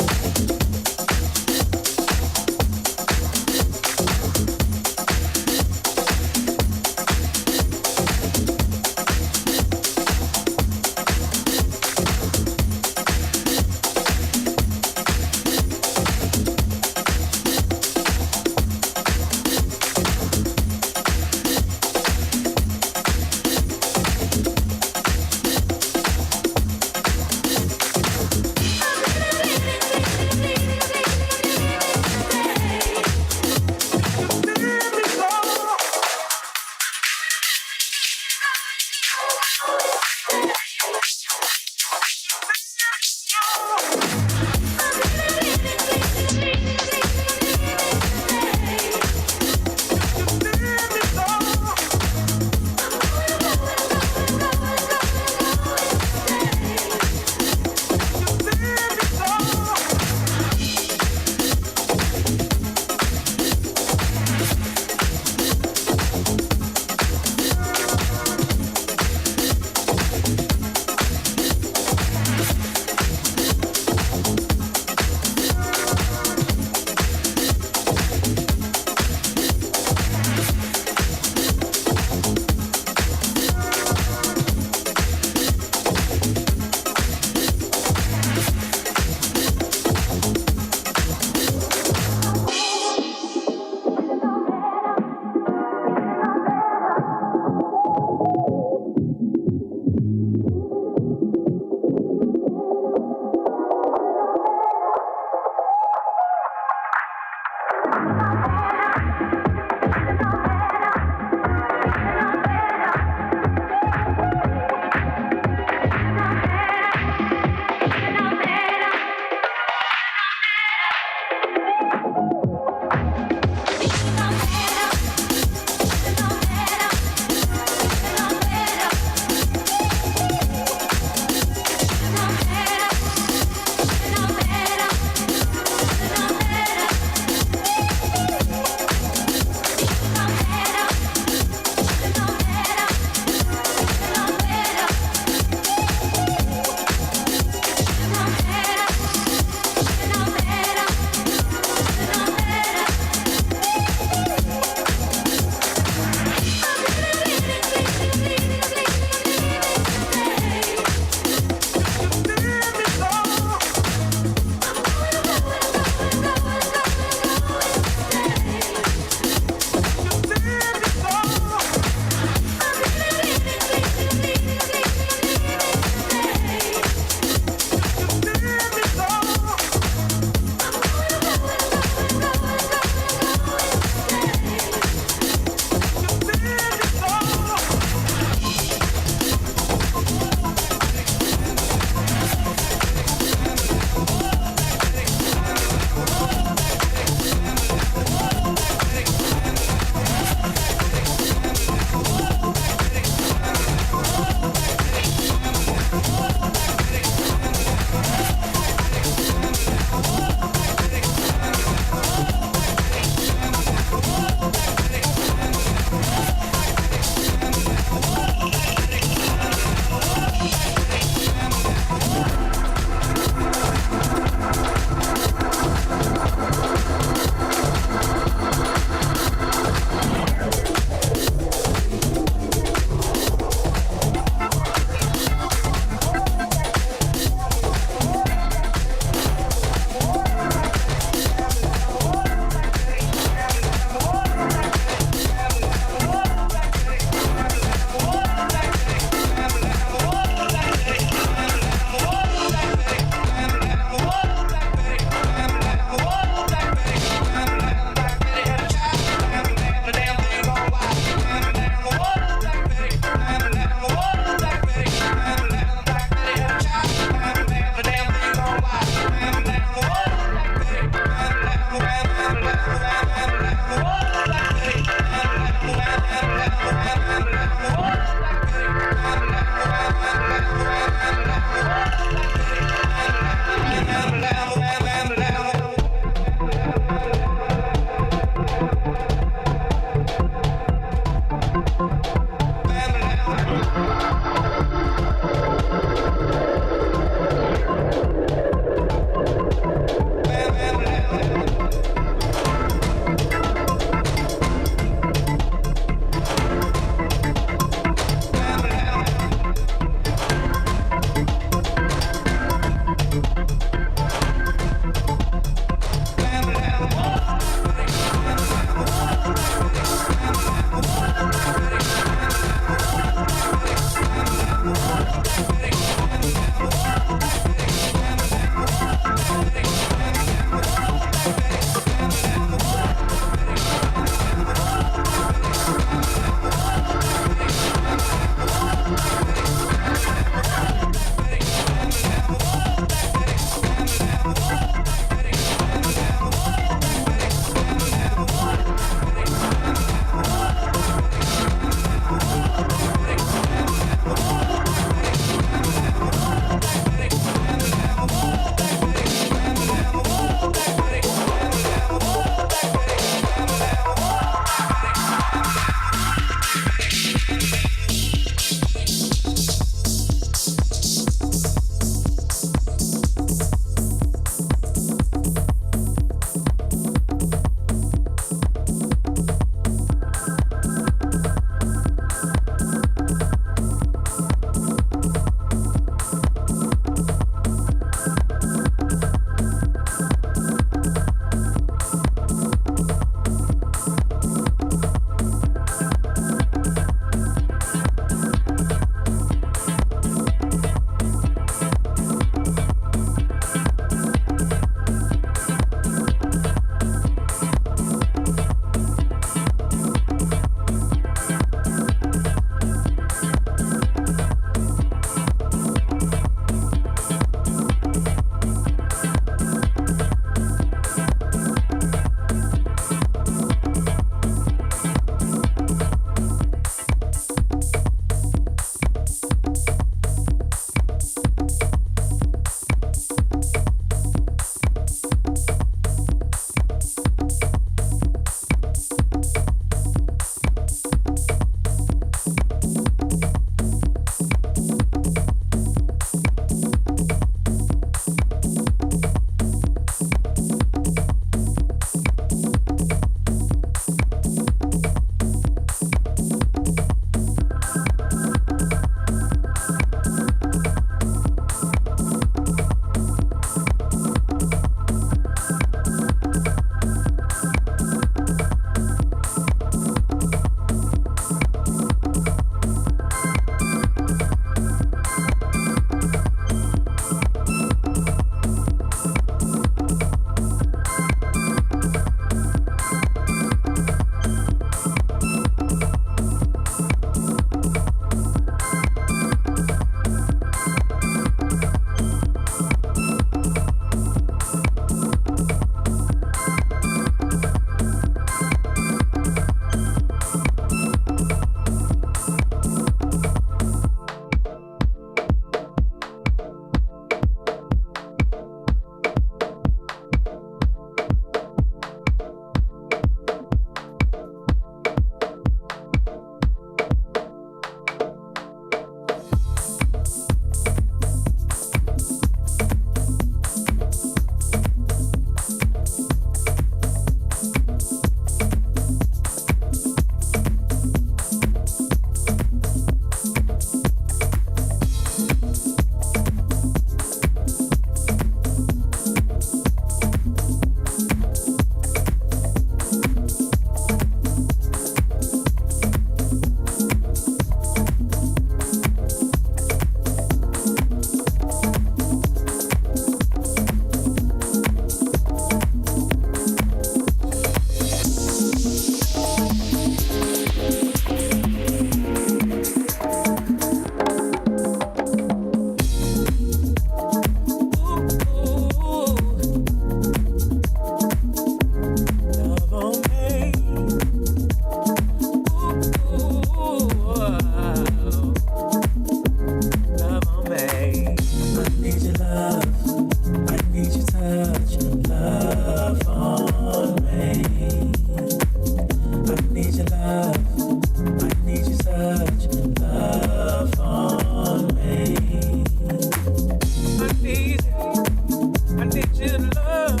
love.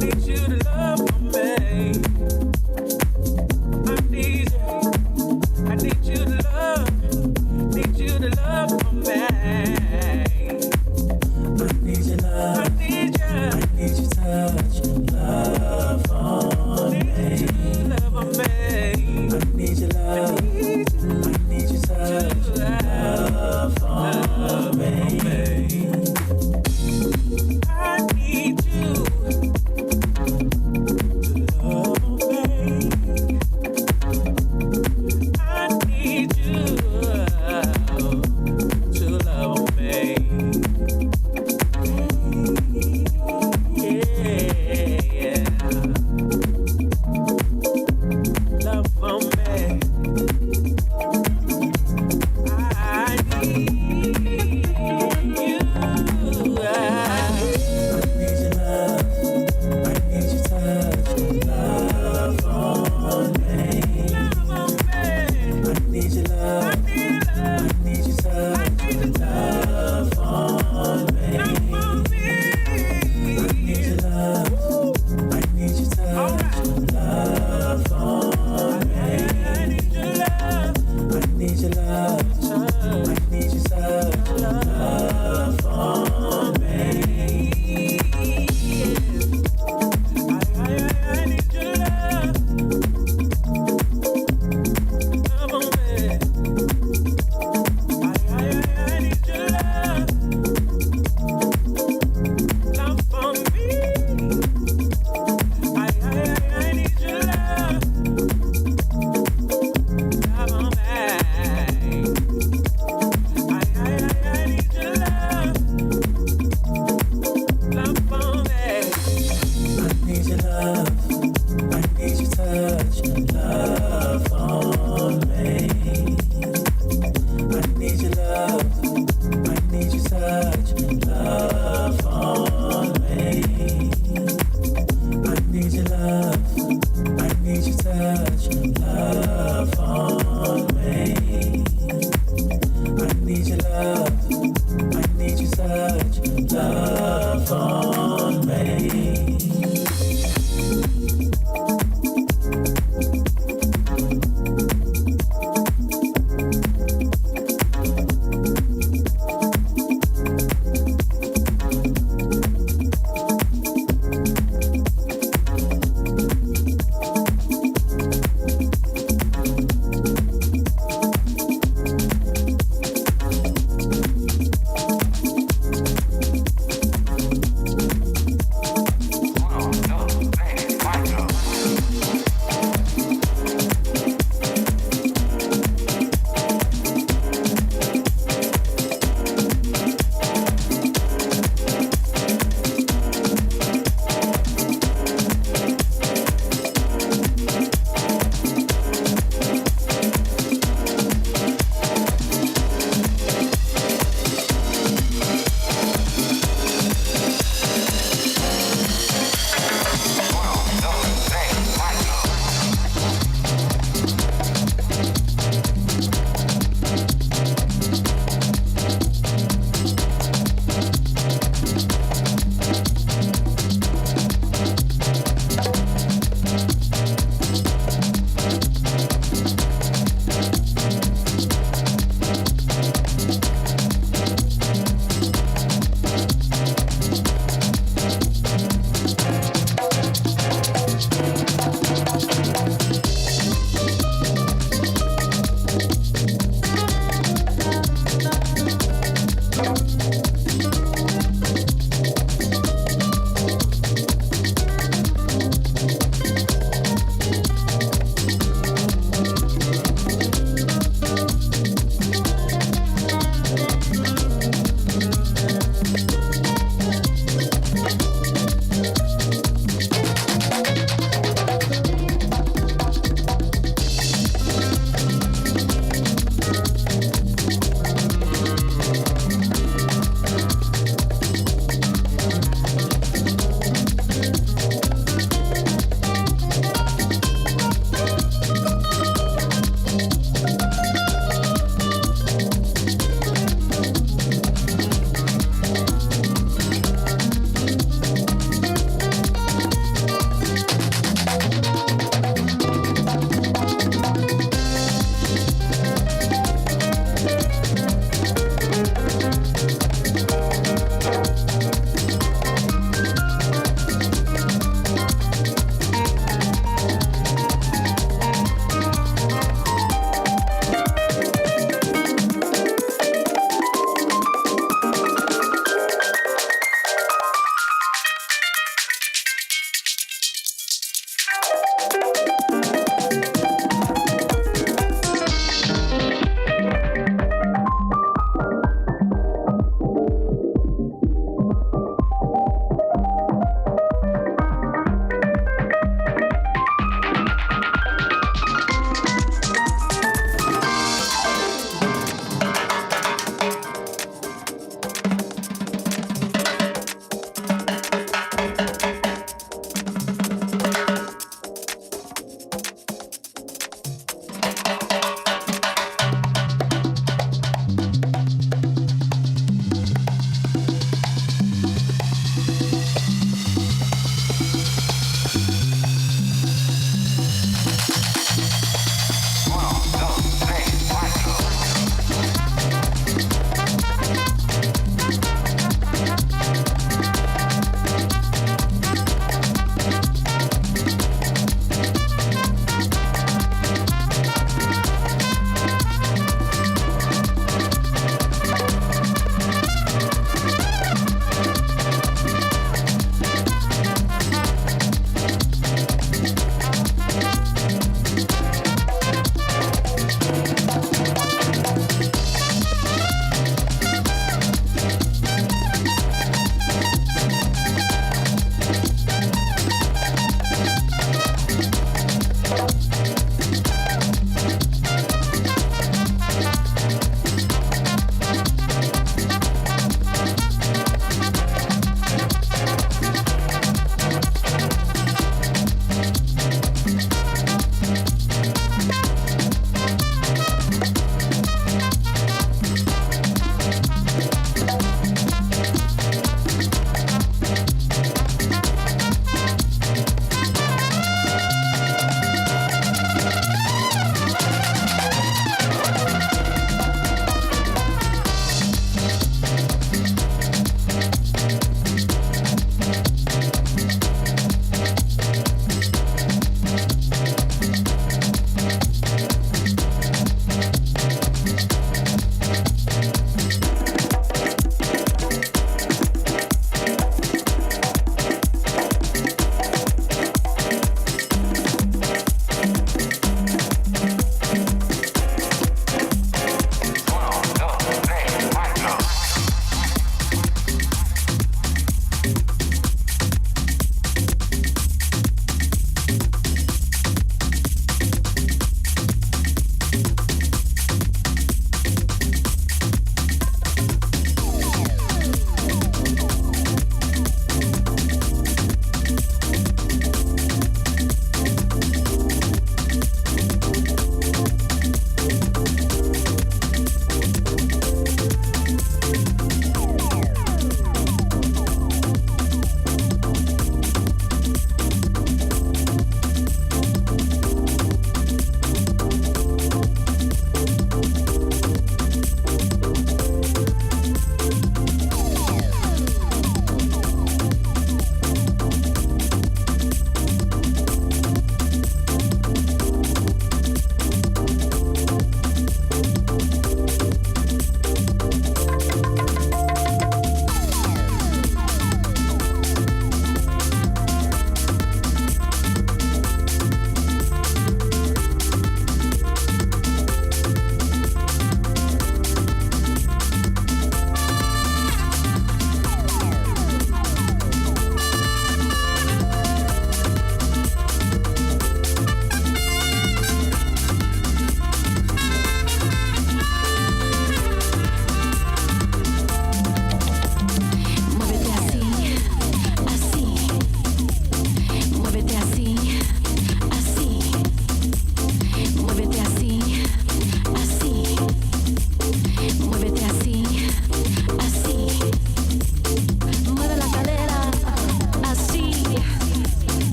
Need you to love for me. I need you. I need you to love. Need you to love for me. I need your love. I need you. I need your touch. Love on me. Love on me. I need your love. I need your touch. Love on me. I need you.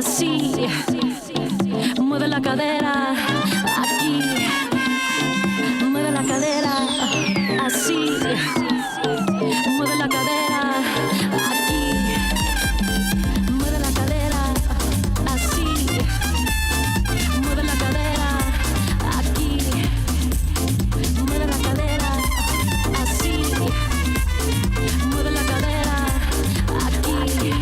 así. Mueve la cadera, aquí. Mueve la cadera, así. Mueve la cadera, aquí. Mueve la cadera, así. Mueve la cadera, aquí. Mueve la cadera, así. Mueve la cadera, aquí.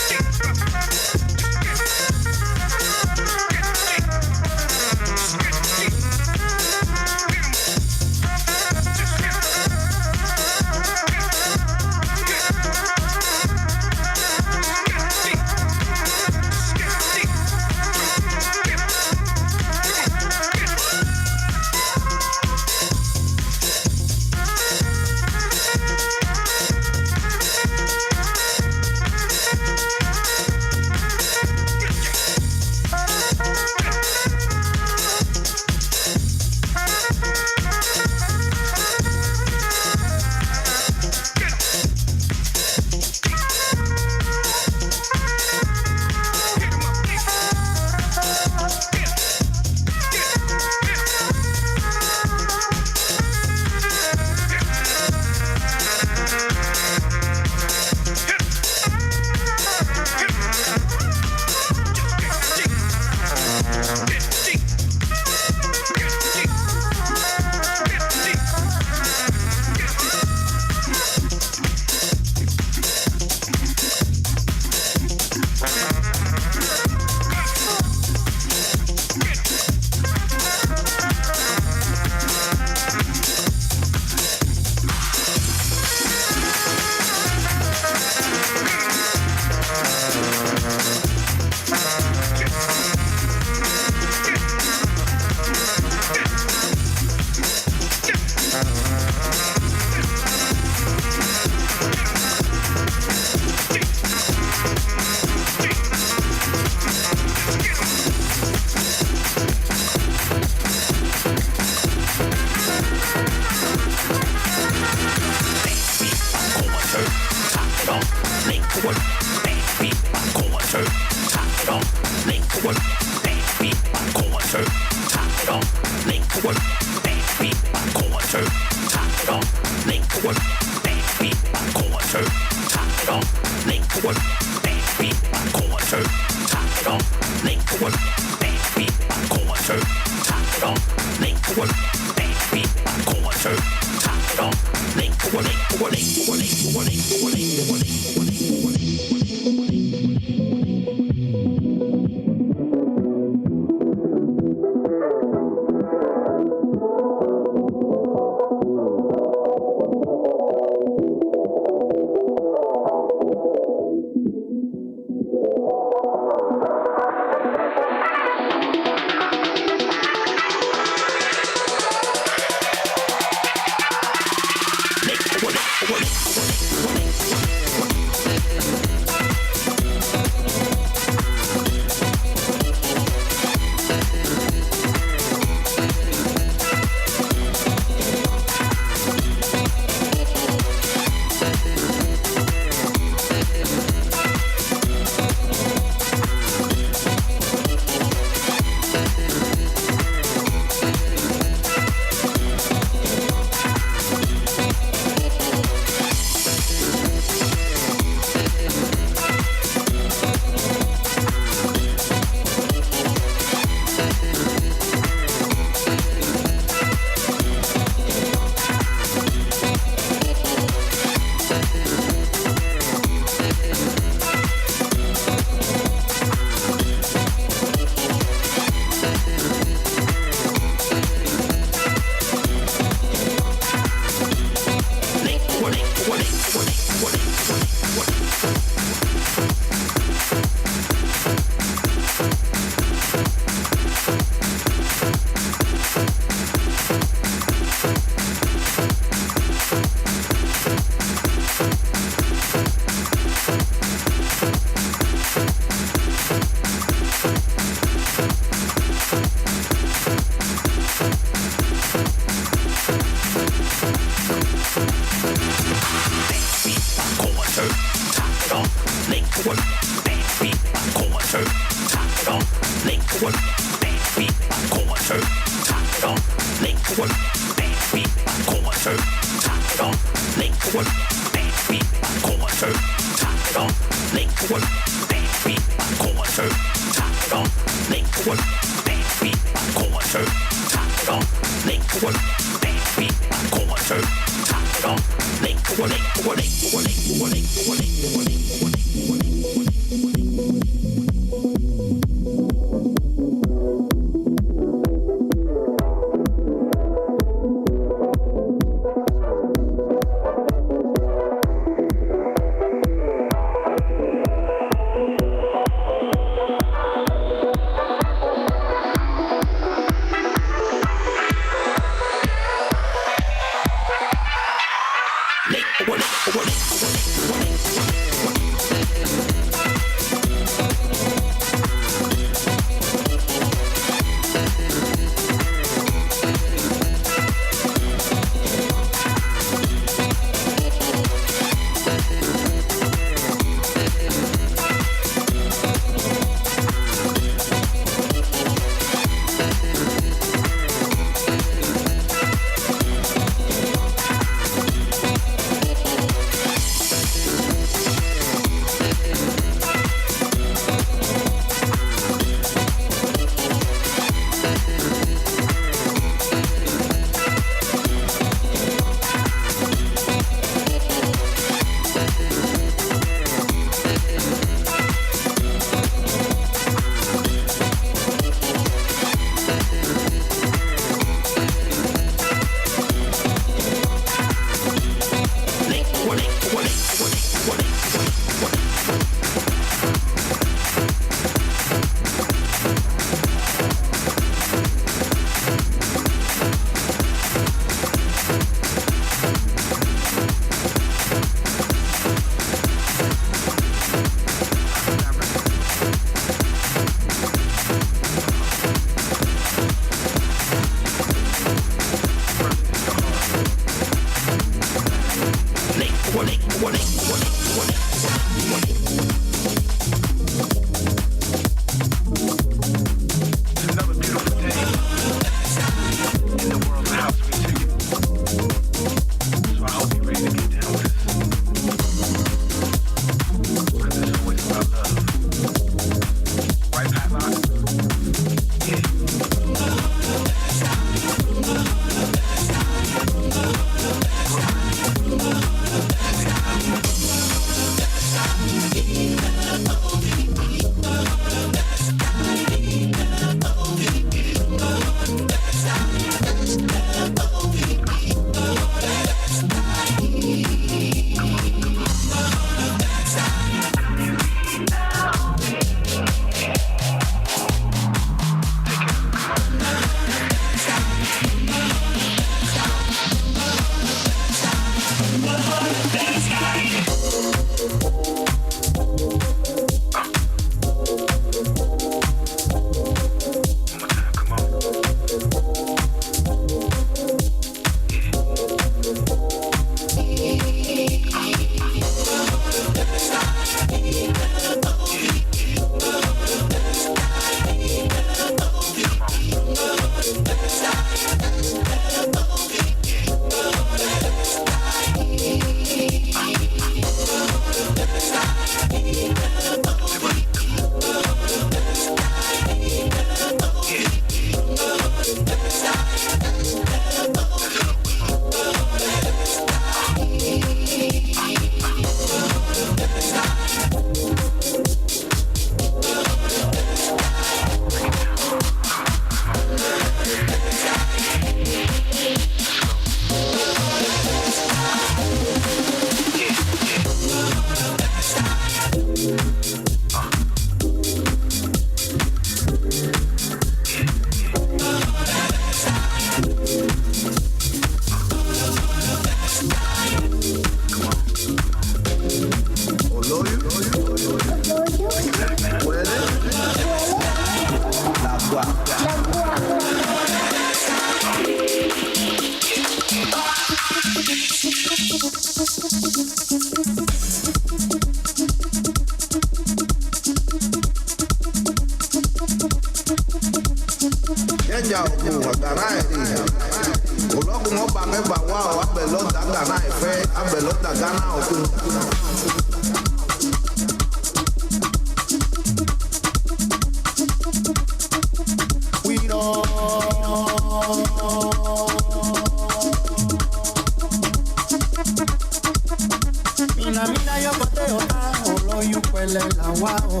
Mina, mina, yo goteo ta, olo yu kwele la wao.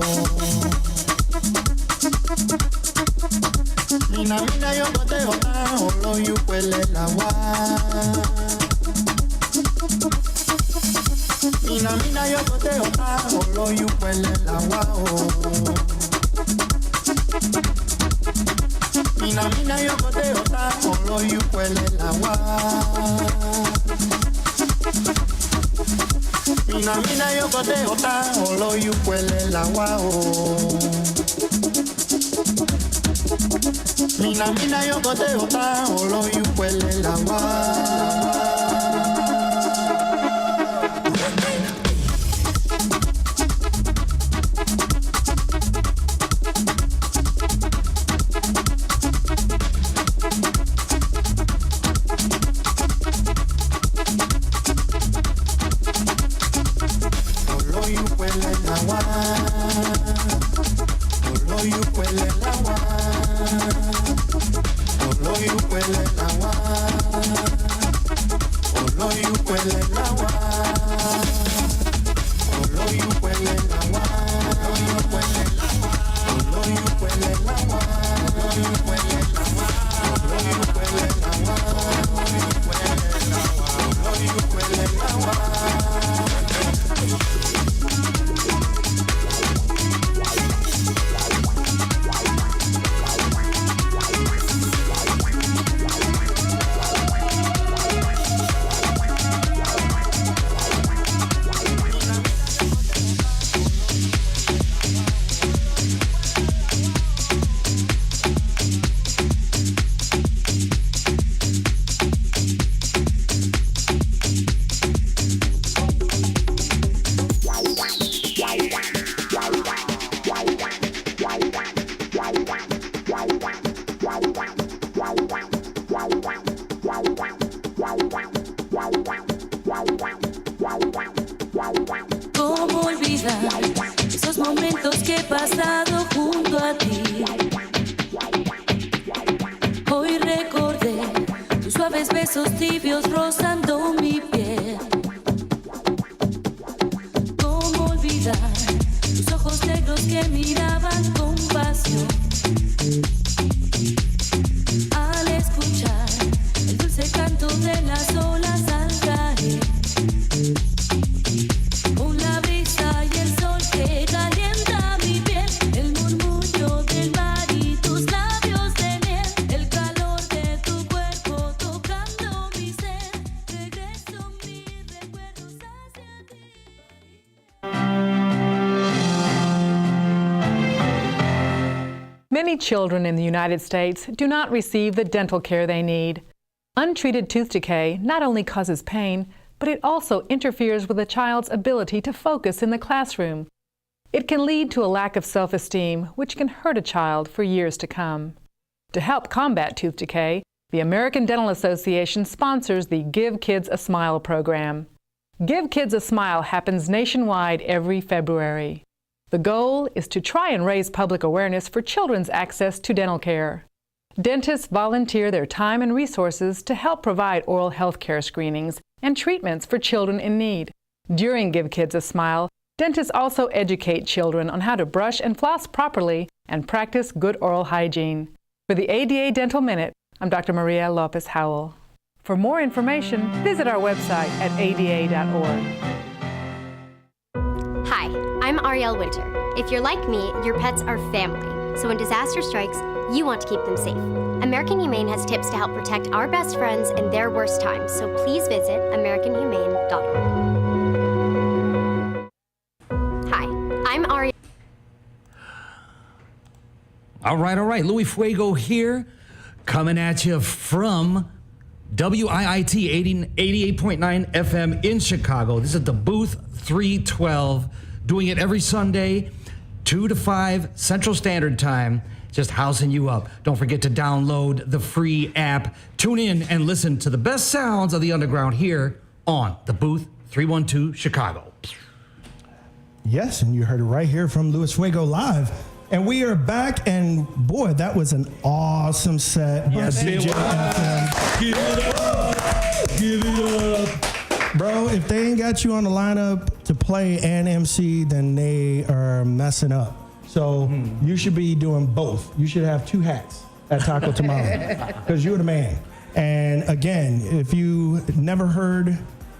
Mina, mina, yo goteo ta, olo yu kwele la wao. Mina, mina, yo goteo ta, olo yu kwele la wao. Mina, mina, yo goteo ta, olo yu kwele la wao. Mina, mina, yo goteo ta, olo yu kwele la wao. Mina, mina, yo goteo ta, olo yu kwele la wao. ¿Cómo olvidar esos momentos que he pasado junto a ti? Hoy recordé tus suaves besos tibios rozando mi piel. ¿Cómo olvidar tus ojos negros que miraban con pasión? Al escuchar el dulce canto de las olas al caer, con la brisa y el sol que calienta mi piel, el murmullo del mar y tus labios de miel, el calor de tu cuerpo tocando mi ser, regreso mis recuerdos hacia ti. Many children in the United States do not receive the dental care they need. Untreated tooth decay not only causes pain, but it also interferes with a child's ability to focus in the classroom. It can lead to a lack of self-esteem, which can hurt a child for years to come. To help combat tooth decay, the American Dental Association sponsors the Give Kids a Smile program. Give Kids a Smile happens nationwide every February. The goal is to try and raise public awareness for children's access to dental care. Dentists volunteer their time and resources to help provide oral health care screenings and treatments for children in need. During Give Kids a Smile, dentists also educate children on how to brush and floss properly and practice good oral hygiene. For the ADA Dental Minute, I'm Dr. Maria Lopez Howell. For more information, visit our website at ada.org. Hi, I'm Ariel Winter. If you're like me, your pets are family. So when disaster strikes, you want to keep them safe. American Humane has tips to help protect our best friends in their worst times, so please visit AmericanHumane.org. Hi, I'm Ariel. All right. Luiz Fueggo here, coming at you from WIIT 88.9 FM in Chicago. This is DaBooth 312, doing it every Sunday, 2 to 5 Central Standard Time. just housing you up. Don't forget to download the free app. Tune in and listen to the best sounds of the underground here on the Booth 312 Chicago. Yes, and you heard it right here from Luiz Fueggo live. And we are back, and boy, that was an awesome set by DJ FM. Give it up. Give it up. Bro, if they ain't got you on the lineup to play and MC, then they are messing up. So you should be doing both. You should have 2 hats at Taco Tamale because you're the man. And again, if you never heard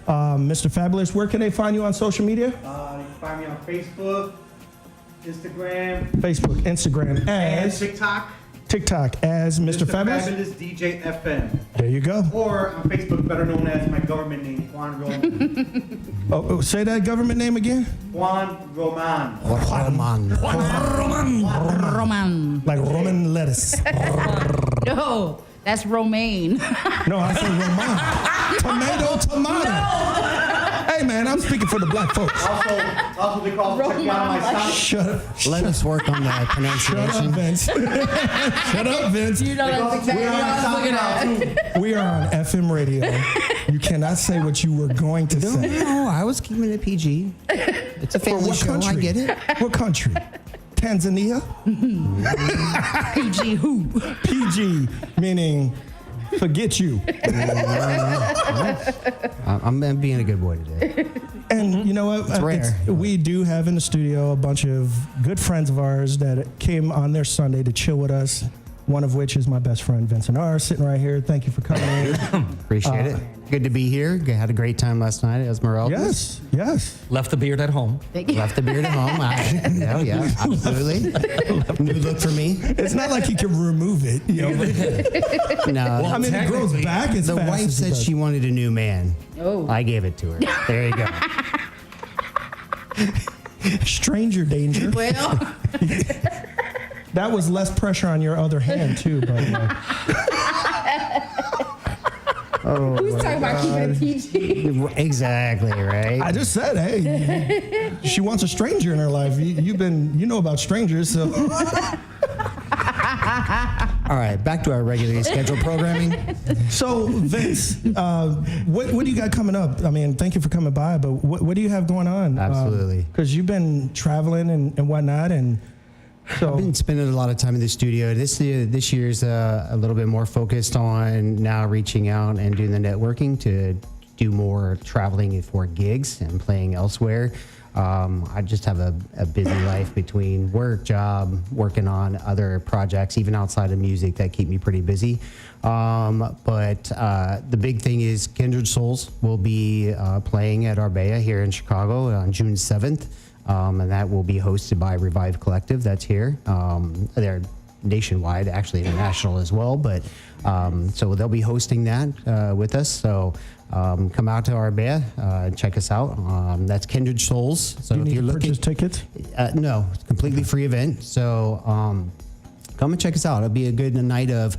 Mr. Fabulous, where can they find you on social media? You can find me on Facebook, Instagram, as TikTok as Mr. Fabulous. Fabulous DJ FM. There you go. Or on Facebook, better known as my government name, Juan Roman. Say that government name again. Juan Roman. Roman. Like Roman lettuce. No, that's romaine. No, I said Roman. Tomato. Hey man, I'm speaking for the black folks. Also they call check me out on my site. Shut up. Let us work on that pronunciation. Shut up, Vince. You know that's exactly what I was looking at. We are on FM radio. You cannot say what you were going to say. No, I was keeping it PG. It's a family show. Country? I get it. What country? Tanzania? PG who? PG, meaning forget you. I'm being a good boy today. And you know what? It's rare. We do have in the studio a bunch of good friends of ours that came on their Sunday to chill with us. One of which is my best friend, Vincent R., sitting right here. Thank you for coming in. Appreciate it. Good to be here. Had a great time last night at Esmeralda's. Yes. Left the beard at home. Left the beard at home. Yeah, absolutely. New look for me. It's not like you can remove it. You know? No. I mean, it grows back as The fast wife as it said does. she wanted a new man. Oh. I gave it to her. There you go. Stranger danger. Well. That was less pressure on your other hand, too, but Who's talking about keeping it PG? Exactly, right? I just said, hey, she wants a stranger in her life. You know about strangers, so. All right, back to our regularly scheduled programming. So, Vince, what do you got coming up? I mean, thank you for coming by, but what do you have going on? Absolutely. Because you've been traveling and whatnot, and so I've been spending a lot of time in the studio. This year's a little bit more focused on now reaching out and doing the networking to do more traveling for gigs and playing elsewhere. I just have a busy life between work, job, working on other projects, even outside of music that keep me pretty busy. But the big thing is Kindred Souls will be playing at Arbea here in Chicago on June 7th. And that will be hosted by Revive Collective that's here. They're nationwide, actually international as well, but so they'll be hosting that with us. So come out to Arbea and check us out. That's Kindred Souls. So do you need to purchase tickets? No, it's a completely free event. So come and check us out. It'll be a good night of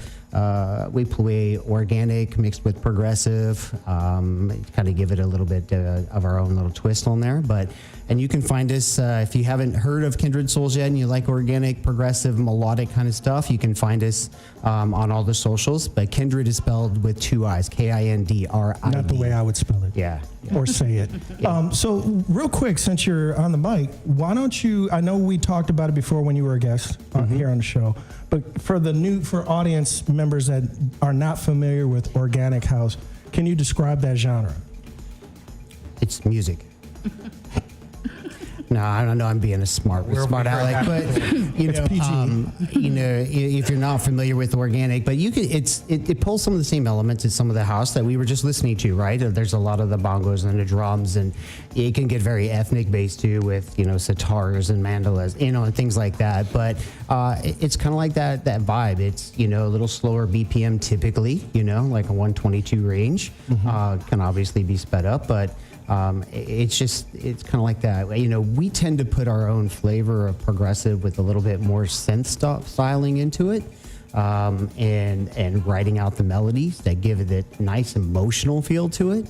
we play organic mixed with progressive, kind of give it a little bit of our own little twist on there. And you can find us, if you haven't heard of Kindred Souls yet and you like organic, progressive, melodic kind of stuff, you can find us on all the socials. But Kindred is spelled with 2 I's, Kindrid. Not the way I would spell it. Yeah. Or say it. So real quick, since you're on the mic, why don't you, I know we talked about it before when you were a guest here on the show, but for audience members that are not familiar with organic house, can you describe that genre? It's music. No, I don't know. I'm being a smart aleck, but if you're not familiar with organic, but you can, it pulls some of the same elements as some of the house that we were just listening to, right? There's a lot of the bongos and the drums, and it can get very ethnic based too, with sitars and mandolas, and things like that. But it's kind of like that vibe. It's a little slower BPM typically, like a 122 range. Can obviously be sped up, but. It's kind of like that. We tend to put our own flavor of progressive with a little bit more synth styling into it, and writing out the melodies that give it that nice emotional feel to it.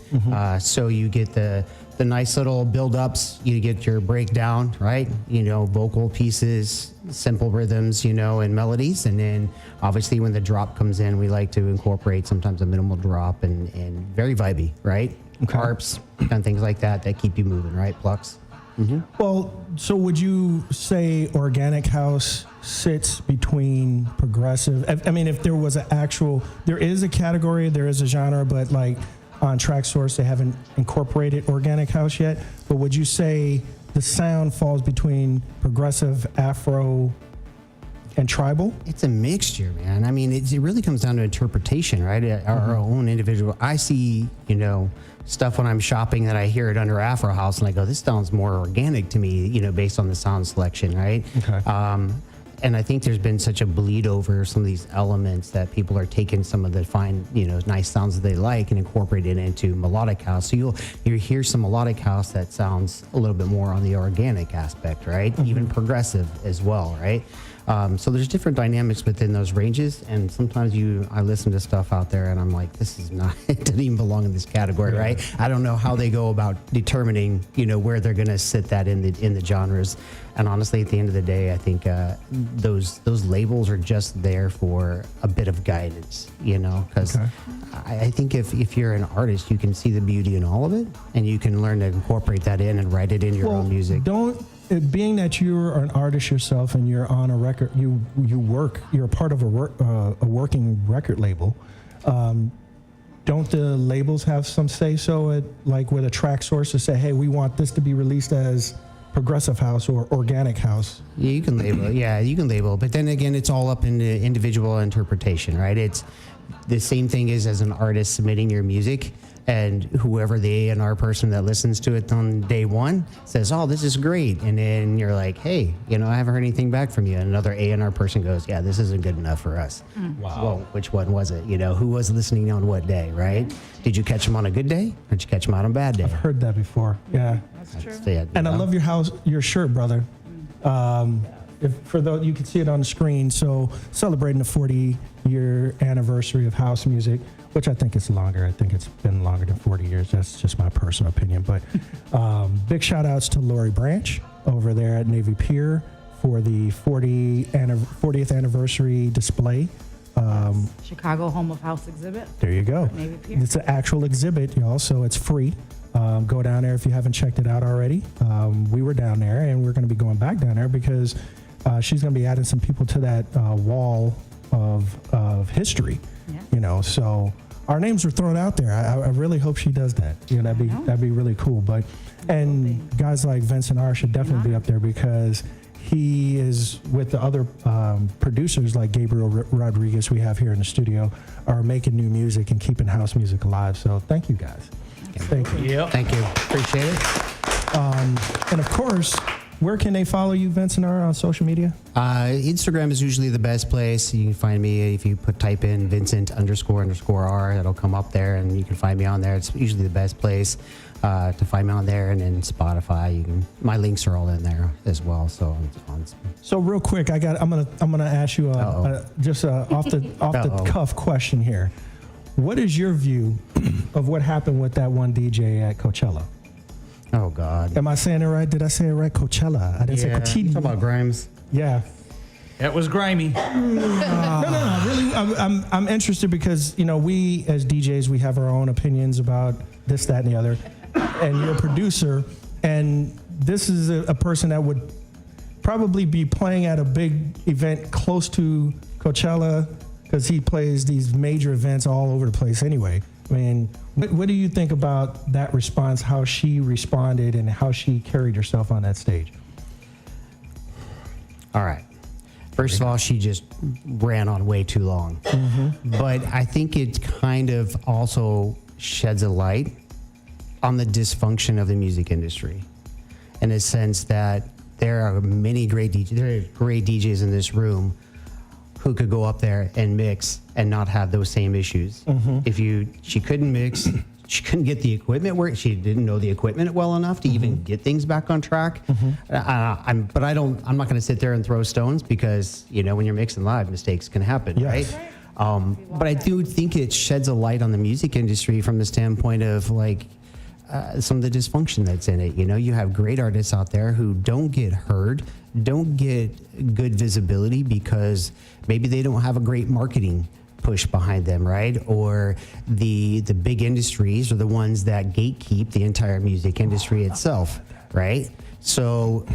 So you get the the nice little build-ups. You get your breakdown, right? Vocal pieces, simple rhythms, and melodies. And then obviously when the drop comes in, we like to incorporate sometimes a minimal drop and very vibey, right? Harps and things like that keep you moving, right? Plucks. Well, so would you say organic house sits between progressive? I mean, if there was there is a category, there is a genre, but like on Traxsource, they haven't incorporated organic house yet. But would you say the sound falls between progressive, Afro, and tribal? It's a mixture, man. I mean, it really comes down to interpretation, right? Our own individual. I see, stuff when I'm shopping that I hear it under Afro House, and I go, this sounds more organic to me, based on the sound selection, right? Okay. And I think there's been such a bleed over some of these elements that people are taking some of the fine, nice sounds that they like and incorporate it into melodic house. So you'll hear some melodic house that sounds a little bit more on the organic aspect, right? Even progressive as well, right? So there's different dynamics within those ranges, and sometimes I listen to stuff out there and I'm like, this is not, it doesn't even belong in this category, right? I don't know how they go about determining, where they're going to sit that in the genres. And honestly, at the end of the day, I think those labels are just there for a bit of guidance, because I think if you're an artist, you can see the beauty in all of it, and you can learn to incorporate that in and write it in your own music. Being that you're an artist yourself and you're on a record, you're a part of a working record label. Don't the labels have some say so like with a Traxsource to say, hey, we want this to be released as progressive house or organic house? Yeah, you can label it. Yeah, you can label it. But then again, it's all up in the individual interpretation, right? It's the same thing as an artist submitting your music, and whoever the A&R person that listens to it on day one says, oh, this is great. And then you're like, hey, I haven't heard anything back from you. And another A&R person goes, yeah, this isn't good enough for us. Wow. Well, which one was it? Who was listening on what day, right? Did you catch them on a good day, or did you catch them on a bad day? I've heard that before. Yeah. That's true. And I love your shirt, brother. For those, you can see it on the screen. So celebrating the 40-year anniversary of house music, which I think it's longer. I think it's been longer than 40 years. That's just my personal opinion. But big shout outs to Lori Branch over there at Navy Pier for the 40th anniversary display. Chicago Home of House exhibit. There you go. Navy Pier. It's an actual exhibit, y'all, so it's free. Go down there if you haven't checked it out already. We were down there, and we're going to be going back down there because she's going to be adding some people to that wall of history. Yeah. So our names were thrown out there. I really hope she does that. That'd be really cool. But guys like Vincent R should definitely be up there because he is with the other producers like Gabriel Rodriguez we have here in the studio are making new music and keeping house music alive. So thank you guys. Thank you. Yep. Thank you. Appreciate it. And of course, where can they follow you, Vincent R, on social media? Instagram is usually the best place. You can find me if you type in Vincent__R. That'll come up there, and you can find me on there. It's usually the best place to find me on there. And then Spotify, my links are all in there as well. So real quick, I'm gonna ask you just off the cuff question here. What is your view of what happened with that one DJ at Coachella? Oh, God. Am I saying it right? Did I say it right? Coachella. I didn't say Coachella. You talking about Grimes? Yeah. That was grimy. No. Really, I'm interested because, we as DJs, we have our own opinions about this, that, and the other. And you're a producer, and this is a person that would probably be playing at a big event close to Coachella because he plays these major events all over the place anyway. I mean, what do you think about that response, how she responded and how she carried herself on that stage? All right. First of all, she just ran on way too long. Mm-hmm. But I think it kind of also sheds a light on the dysfunction of the music industry in a sense that there are many great DJs. There are great DJs in this room who could go up there and mix and not have those same issues. Mm-hmm. She couldn't mix, she couldn't get the equipment where she didn't know the equipment well enough to even get things back on track. Mm-hmm. I'm not going to sit there and throw stones because when you're mixing live, mistakes can happen, yes. Right? But I do think it sheds a light on the music industry from the standpoint of some of the dysfunction that's in it. You know, you have great artists out there who don't get heard, don't get good visibility because maybe they don't have a great marketing push behind them, right? Or the big industries are the ones that gatekeep the entire music industry itself, right? So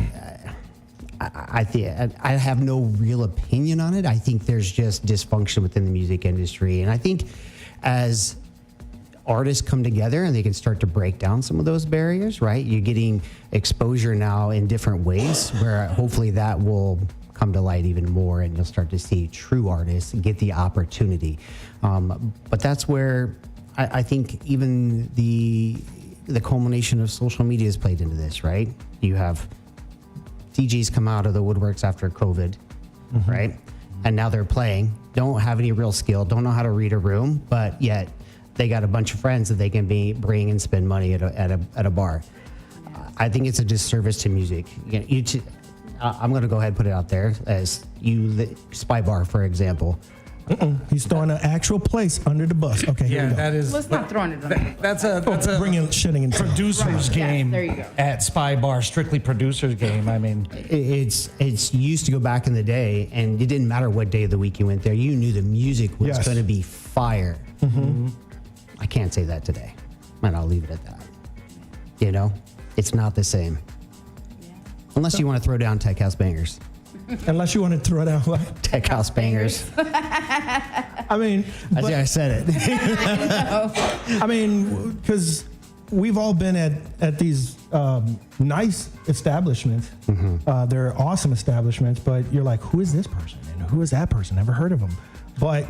I have no real opinion on it. I think there's just dysfunction within the music industry. And I think as artists come together and they can start to break down some of those barriers, right? You're getting exposure now in different ways where hopefully that will come to light even more and you'll start to see true artists get the opportunity. But that's where I think even the culmination of social media has played into this, right? You have DJs come out of the woodworks after COVID, right? And now they're playing, don't have any real skill, don't know how to read a room, but yet they got a bunch of friends that they can bring and spend money at a bar. I think it's a disservice to music. I'm going to go ahead and put it out there as Spy Bar, for example. He's throwing an actual place under the bus. Okay, here we go. that is. Let's not throw it under the bus. That's a shitting in producer's game. There you go. At Spy Bar, strictly producer's game. I mean, it's used to go back in the day, and it didn't matter what day of the week you went there. You knew the music was going to be fire. I can't say that today, and I'll leave it at that. You know, it's not the same. Unless you want to throw down Tech House Bangers. Unless you want to throw down what? Tech House Bangers. I mean, I think I said it. I mean, because we've all been at these nice establishments. They're awesome establishments, but you're like, who is this person? And who is that person? Never heard of them. But,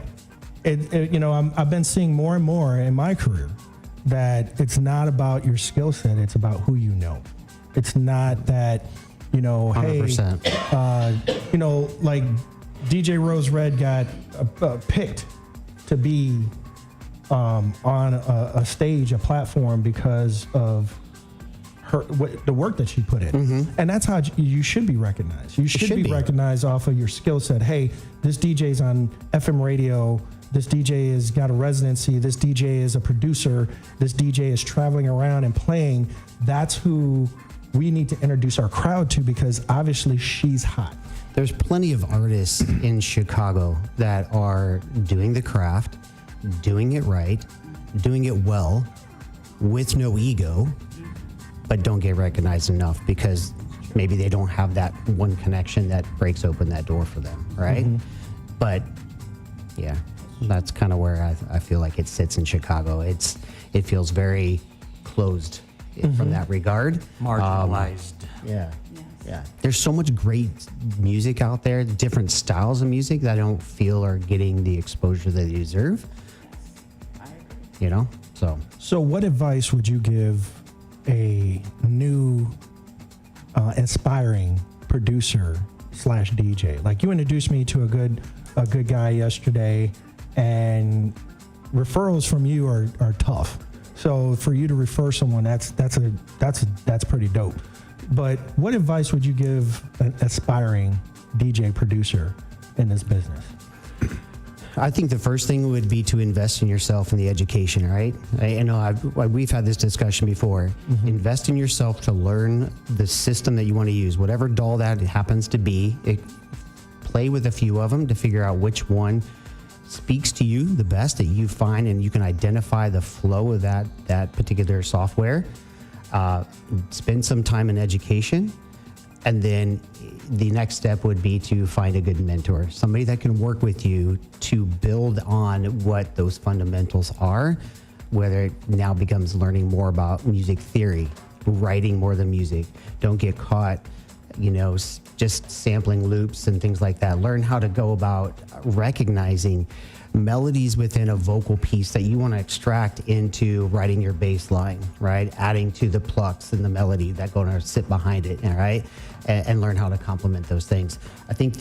I've been seeing more and more in my career that it's not about your skill set, it's about who you know. It's not that, 100%. hey, like DJ Rose Red got picked to be on a stage, a platform because of the work that she put in. And that's how you should be recognized. You should be recognized off of your skill set. Hey, this DJ's on FM radio. This DJ has got a residency. This DJ is a producer. This DJ is traveling around and playing. That's who we need to introduce our crowd to because obviously she's hot. There's plenty of artists in Chicago that are doing the craft, doing it right, doing it well, with no ego, but don't get recognized enough because maybe they don't have that one connection that breaks open that door for them, right? But yeah, that's kind of where I feel like it sits in Chicago. It feels very closed from that regard. Marginalized. Yeah. There's so much great music out there, different styles of music that I don't feel are getting the exposure that they deserve. So what advice would you give a new aspiring producer / DJ? Like you introduced me to a good guy yesterday, and referrals from you are tough. So for you to refer someone, that's pretty dope. But what advice would you give an aspiring DJ producer in this business? I think the first thing would be to invest in yourself and the education, right? I know we've had this discussion before. Invest in yourself to learn the system that you want to use, whatever DAW that happens to be. Play with a few of them to figure out which one speaks to you the best that you find, and you can identify the flow of that particular software. Spend some time in education, and then the next step would be to find a good mentor, somebody that can work with you to build on what those fundamentals are, whether it now becomes learning more about music theory, writing more than music. Don't get caught, just sampling loops and things like that. Learn how to go about recognizing melodies within a vocal piece that you want to extract into writing your bass line, right? Adding to the plucks and the melody that going to sit behind it, all right? And learn how to complement those things. I think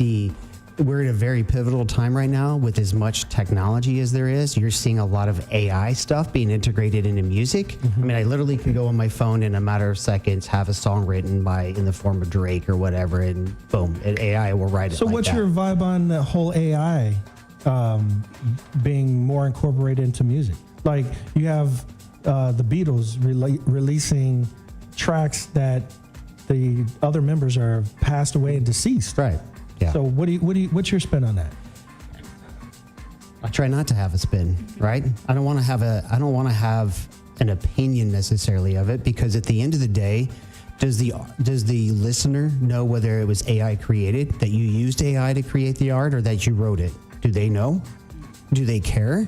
we're at a very pivotal time right now with as much technology as there is. You're seeing a lot of AI stuff being integrated into music. I mean, I literally can go on my phone in a matter of seconds, have a song written in the form of Drake or whatever, and boom, AI will write it. So what's your vibe on the whole AI being more incorporated into music? Like you have the Beatles releasing tracks that the other members are passed away and deceased. Right. Yeah. So what's your spin on that? I try not to have a spin, right? I don't want to have an opinion necessarily of it, because at the end of the day, does the listener know whether it was AI created, that you used AI to create the art, or that you wrote it? Do they know? Do they care?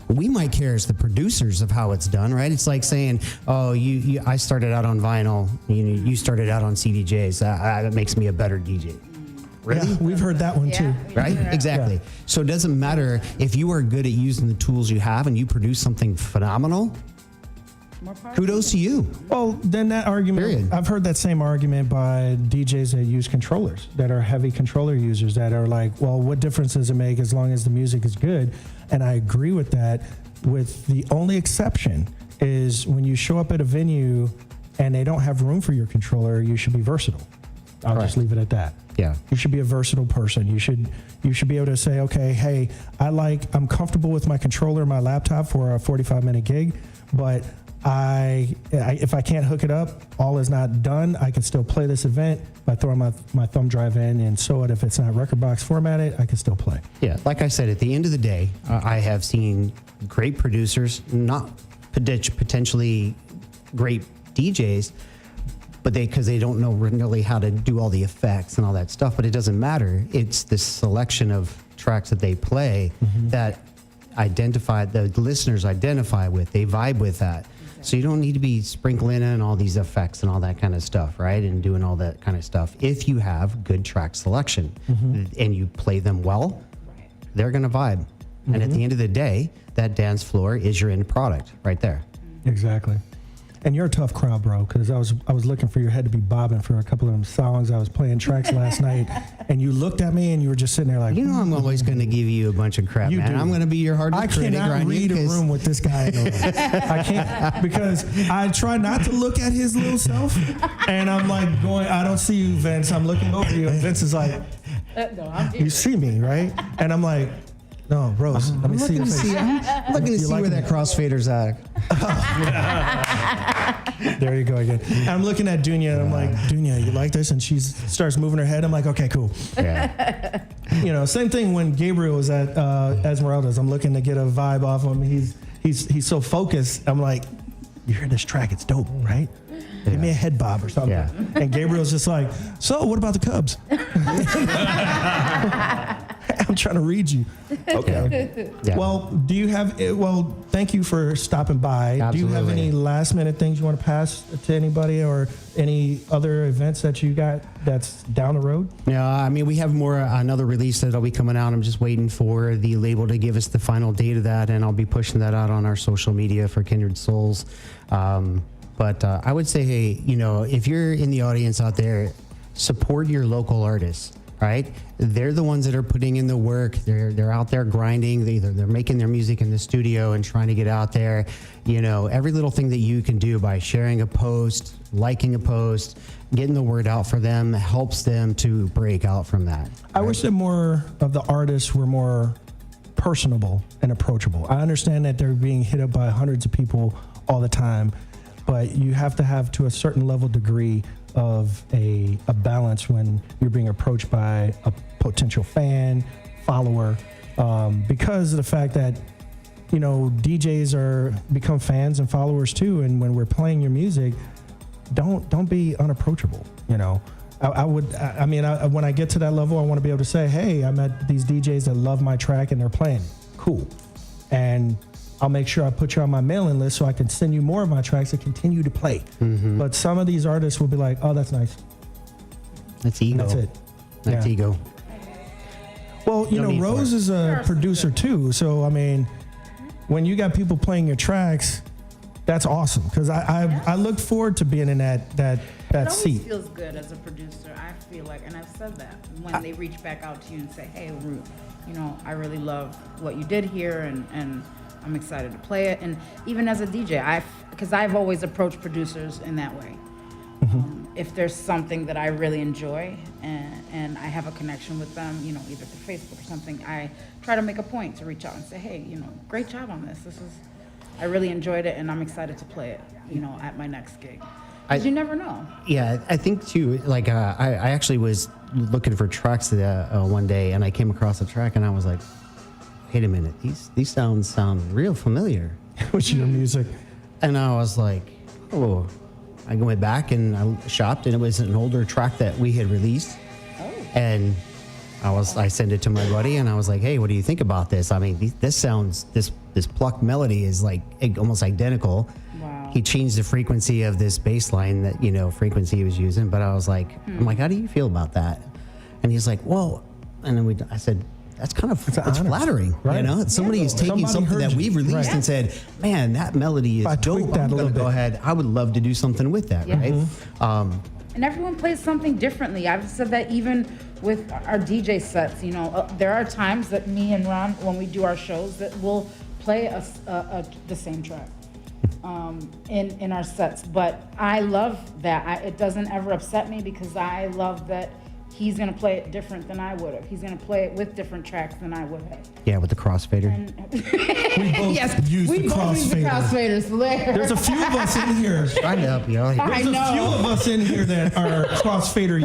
We might care as the producers of how it's done, right? It's like saying, "Oh, I started out on vinyl. You started out on CDJs. That makes me a better DJ." Really? Yeah, we've heard that one too. Right? Exactly. Yeah. So it doesn't matter if you are good at using the tools you have and you produce something phenomenal. Kudos to you. Well, then that argument, Period. I've heard that same argument by DJs that use controllers, that are heavy controller users, that are like, well, what difference does it make as long as the music is good? And I agree with that, with the only exception is when you show up at a venue and they don't have room for your controller, you should be versatile. I'll just leave it at that. Yeah. You should be a versatile person. You should be able to say, okay, hey, I'm comfortable with my controller and my laptop for a 45-minute gig, but if I can't hook it up, all is not done. I can still play this event by throwing my thumb drive in, and so if it's not record box formatted, I can still play. Yeah, like I said, at the end of the day, I have seen great producers, not potentially great DJs, but because they don't know really how to do all the effects and all that stuff. But it doesn't matter. It's the selection of tracks that they play that the listeners identify with. They vibe with that. So you don't need to be sprinkling in all these effects and all that kind of stuff, right? And doing all that kind of stuff. If you have good track selection and you play them well, they're going to vibe. And at the end of the day, that dance floor is your end product right there. Exactly. And you're a tough crowd, bro, because I was looking for your head to be bobbing for a couple of them songs. I was playing tracks last night, and you looked at me, and you were just sitting there like, I'm always going to give you a bunch of crap, man. I'm going to be your hardest critic. I cannot read a room with this guy. I can't, because I try not to look at his little self, and I'm like I don't see you, Vince. I'm looking over you, and Vince is like, you see me, right? And I'm like, no, Rose, let me see your face. I'm looking to see where that crossfader's at. There you go again. And I'm looking at Dunya, and I'm like, Dunya, you like this? And she starts moving her head. I'm like, okay, cool. Yeah. Same thing when Gabriel was at Esmeralda's. I'm looking to get a vibe off him. He's so focused. I'm like, you hear this track? It's dope, right? Give me a head bob or something. Yeah. And Gabriel's just like, so what about the Cubs? I'm trying to read you. Okay. Yeah. Well, thank you for stopping by. Absolutely. Do you have any last minute things you want to pass to anybody, or any other events that you got that's down the road? Yeah, I mean, we have another release that'll be coming out. I'm just waiting for the label to give us the final date of that, and I'll be pushing that out on our social media for Kindred Souls. But I would say, hey, if you're in the audience out there, support your local artists, right? They're the ones that are putting in the work. They're out there grinding. They're making their music in the studio and trying to get out there. Every little thing that you can do by sharing a post, liking a post, getting the word out for them helps them to break out from that. Right? I wish that more of the artists were more personable and approachable. I understand that they're being hit up by hundreds of people all the time, but you have to have, to a certain level degree of a balance when you're being approached by a potential fan, follower, because of the fact that, DJs become fans and followers too. And when we're playing your music, don't be unapproachable. When I get to that level, I want to be able to say, hey, I met these DJs that love my track and they're playing it. Cool. And I'll make sure I put you on my mailing list so I can send you more of my tracks to continue to play. But some of these artists will be like, oh, that's nice. That's ego. That's it. That's ego. Well, Rose is a producer too. So, when you got people playing your tracks, that's awesome. Because I look forward to being in that seat. It feels good as a producer. I feel like, and I've said that, when they reach back out to you and say, hey, Root, I really love what you did here, and I'm excited to play it. And even as a DJ, because I've always approached producers in that way. If there's something that I really enjoy and I have a connection with them, either through Facebook or something, I try to make a point to reach out and say, hey, great job on this. This is I really enjoyed it, and I'm excited to play it, at my next gig. Because you never know. Yeah, I think too. Like I actually was looking for tracks one day, and I came across a track, and I was like, "Wait a minute, these sound real familiar." What's your music? And I was like, "Oh." I went back and I shopped, and it was an older track that we had released. Oh. And I sent it to my buddy, and I was like, "Hey, what do you think about this? I mean, this plucked melody is like almost identical." Wow. He changed the frequency of this bass line that frequency he was using, but I was like, I'm like, "How do you feel about that?" And he's like, "Well," and then I said, "That's kind of it's flattering, right? Somebody is taking something that we've released and said, man, that melody is dope. I'm going to go ahead. I would love to do something with that, right?" And everyone plays something differently. I've said that even with our DJ sets. There are times that me and Ron, when we do our shows, that we'll play the same track in our sets. But I love that. It doesn't ever upset me because I love that. He's going to play it different than I would have. He's going to play it with different tracks than I would have. Yeah, with the crossfader. We both use the crossfader. There's a few of us in here. Trying to help you out here. There's a few of us in here that are crossfader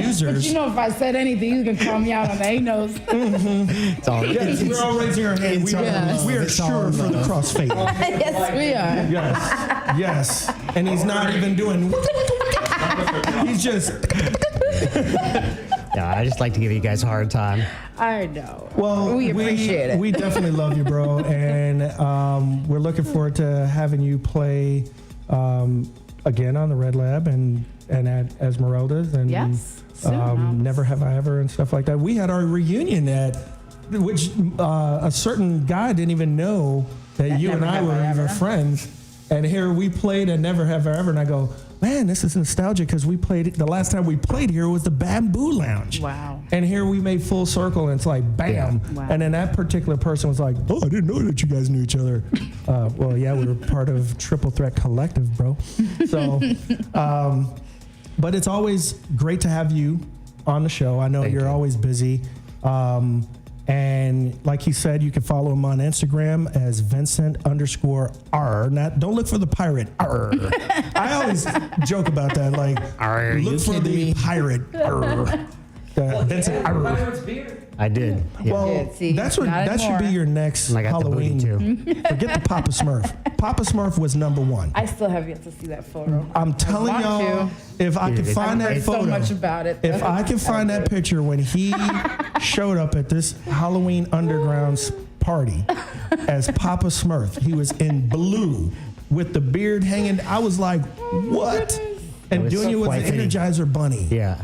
users. But if I said anything, he's going to call me out on that. He knows. It's all yes, we're all raising our hand. We are sure for the crossfader. Yes, we are. Yes. And he's not even doing... He's just... Yeah, I just like to give you guys a hard time. I know. Well, we appreciate it. We definitely love you, bro, and we're looking forward to having you play again on the Red Lab and at Esmeralda's and Never Have I Ever and stuff like that. We had our reunion at which a certain guy didn't even know that you and I were even friends, and here we played at Never Have I Ever, and I go, man, this is nostalgic because we played it. The last time we played here was the Bamboo Lounge. Wow. And here we made full circle, and it's like, bam. Yeah. Wow. And then that particular person was like, oh, I didn't know that you guys knew each other. Well, yeah, we were part of Triple Threat Collective, bro. So, but it's always great to have you on the show. I know you're always busy. And like he said, you can follow him on Instagram as Vincent_R. Don't look for the pirate R. I always joke about that. Like, look for the pirate R. Vincent R. I did. Yeah. Well, that should be your next Halloween. Forget the Papa Smurf. Papa Smurf was number one. I still have yet to see that photo. I'm telling y'all, if I can find that photo, so much about it. If I can find that picture when he showed up at this Halloween Underground party as Papa Smurf, he was in blue with the beard hanging. I was like, what? And doing it was an Energizer Bunny. Yeah.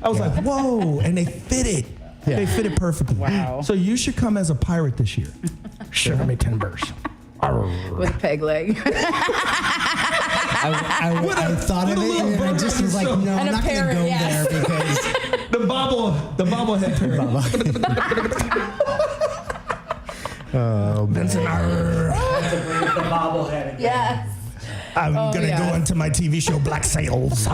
I was like, whoa, and they fit it. Yeah. They fit it perfectly. Wow. So you should come as a pirate this year. Shiver me timbers. With a peg leg. I thought of it, and I just was like, no, I'm not going to go there because... the bobblehead parrot. Oh, Vincent R. The bobblehead. Yes. I'm going to go into my TV show, Black Sails.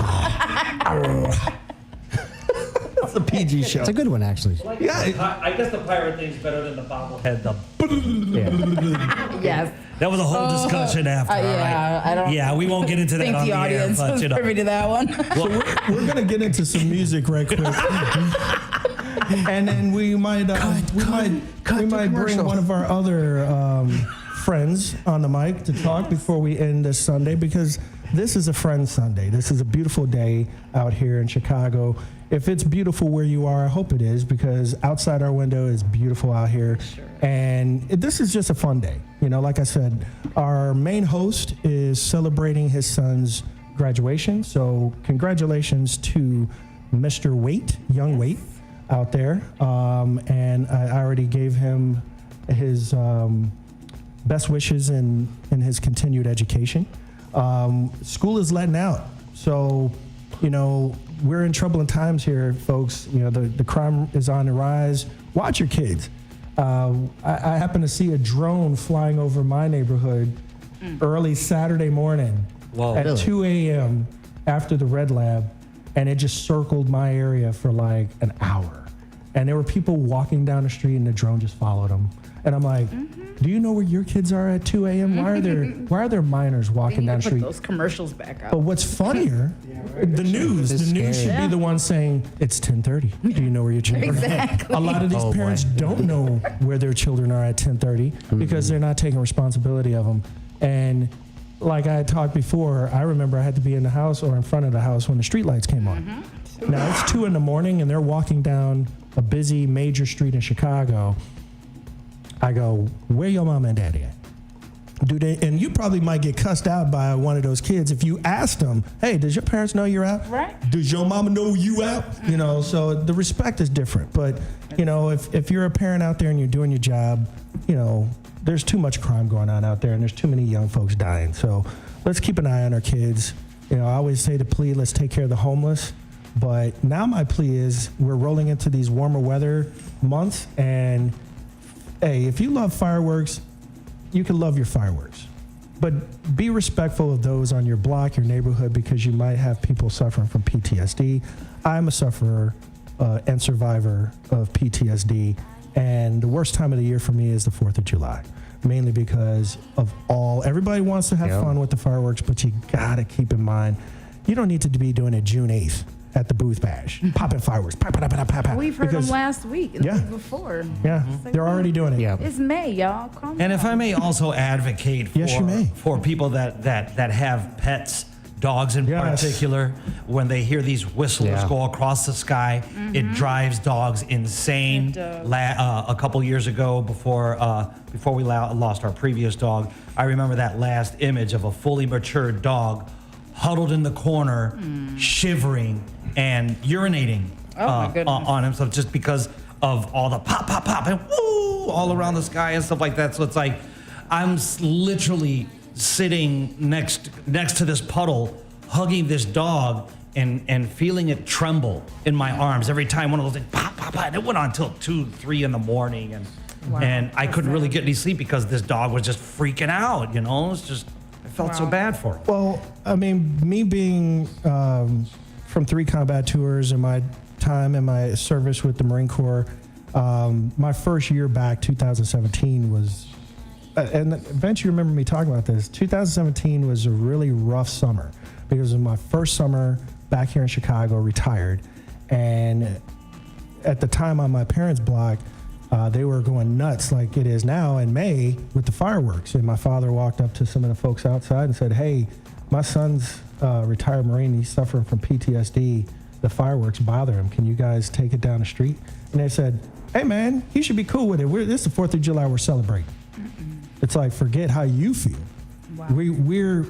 It's a PG show. It's a good one, actually. Well, I guess the pirate thing's better than the bobblehead. Yes. That was a whole discussion after. Yeah, right? I don't. Yeah, we won't get into that think on the audience air, but, was privy to that one. So we're going to get into some music right quick. And then we might bring one of our other friends on the mic to talk before we end this Sunday, because this is a Friends Sunday. This is a beautiful day out here in Chicago. If it's beautiful where you are, I hope it is, because outside our window is beautiful out here. Sure. And this is just a fun day. Like I said, our main host is celebrating his son's graduation. So congratulations to Mr. Waite, young Waite, out there. And I already gave him his best wishes in his continued education. School is letting out. So, we're in troubling times here, folks. The crime is on the rise. Watch your kids. I happened to see a drone flying over my neighborhood early Saturday morning at 2 a.m. after the Red Lab, and it just circled my area for like an hour. And there were people walking down the street, and the drone just followed them. And I'm like, do you know where your kids are at 2 a.m.? Why are there minors walking down the Put street? those commercials back out. But what's funnier, the news should be the one saying, it's 10:30. Do you know where your children are? Exactly. A lot of these parents don't know where their children are at 10:30 because they're not taking responsibility of them. And like I had talked before, I remember I had to be in the house or in front of the house when the street lights came on. Now it's 2 a.m. and they're walking down a busy major street in Chicago. I go, where your mom and daddy at? Do they? And you probably might get cussed out by one of those kids if you asked them, hey, does your parents know you're out? Right. Does your mama know you out? You know, so the respect is different. But, you know, if you're a parent out there and you're doing your job, you know, there's too much crime going on out there and there's too many young folks dying. So let's keep an eye on our kids. You know, I always say the plea, let's take care of the homeless. But now my plea is we're rolling into these warmer weather months, and hey, if you love fireworks, you can love your fireworks. But be respectful of those on your block, your neighborhood, because you might have people suffering from PTSD. I'm a sufferer and survivor of PTSD, and the worst time of the year for me is the 4th of July, mainly because of everybody wants to have fun with the fireworks, but you gotta keep in mind, you don't need to be doing it June 8th. At the Booth Bash, popping fireworks, pop. We've heard them last week and the week before. Yeah, they're already doing it. Yeah. It's May, y'all. Calm And down. if I may also advocate for people that have pets, dogs in particular, when they hear these whistles go across the sky, it drives dogs insane. It does. A couple years ago, before we lost our previous dog, I remember that last image of a fully matured dog huddled in the corner, shivering and urinating on himself just because of all the pop, and woo all around the sky and stuff like that. So it's like I'm literally sitting next to this puddle, hugging this dog and feeling it tremble in my arms every time one of those things pop, and it went on until 2, 3 in the morning, and I couldn't really get any sleep because this dog was just freaking out. You know, it's just. I felt so bad for him. Well, I mean, me being from 3 combat tours and my time in my service with the Marine Corps, my first year back, 2017, was, and Vince, you remember me talking about this, 2017 was a really rough summer because it was my first summer back here in Chicago, retired. And at the time on my parents' block, they were going nuts like it is now in May with the fireworks. And my father walked up to some of the folks outside and said, hey, my son's retired Marine, he's suffering from PTSD. The fireworks bother him. Can you guys take it down the street? And they said, hey man, he should be cool with it. This is the 4th of July, we're celebrating. It's like, forget how you feel. Wow.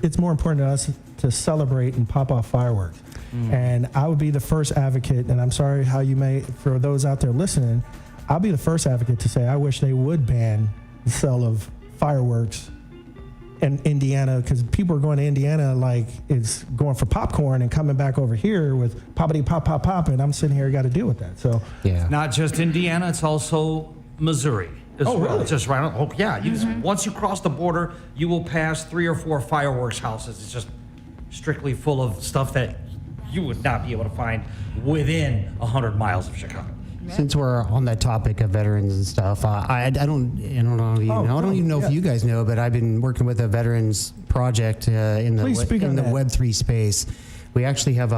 It's more important to us to celebrate and pop off fireworks. And I would be the first advocate, and I'm sorry for those out there listening, I'll be the first advocate to say I wish they would ban the sale of fireworks in Indiana, because people are going to Indiana like it's going for popcorn and coming back over here with poppity pop, and I'm sitting here got to deal with that. So It's not just Indiana, it's also Missouri as well. Really? It's just right on. Once you cross the border, you will pass 3 or 4 fireworks houses. It's just strictly full of stuff that you would not be able to find within 100 miles of Chicago. Since we're on that topic of veterans and stuff, I don't even know if you guys know, but I've been working with a veterans project in the Web3 space. We actually have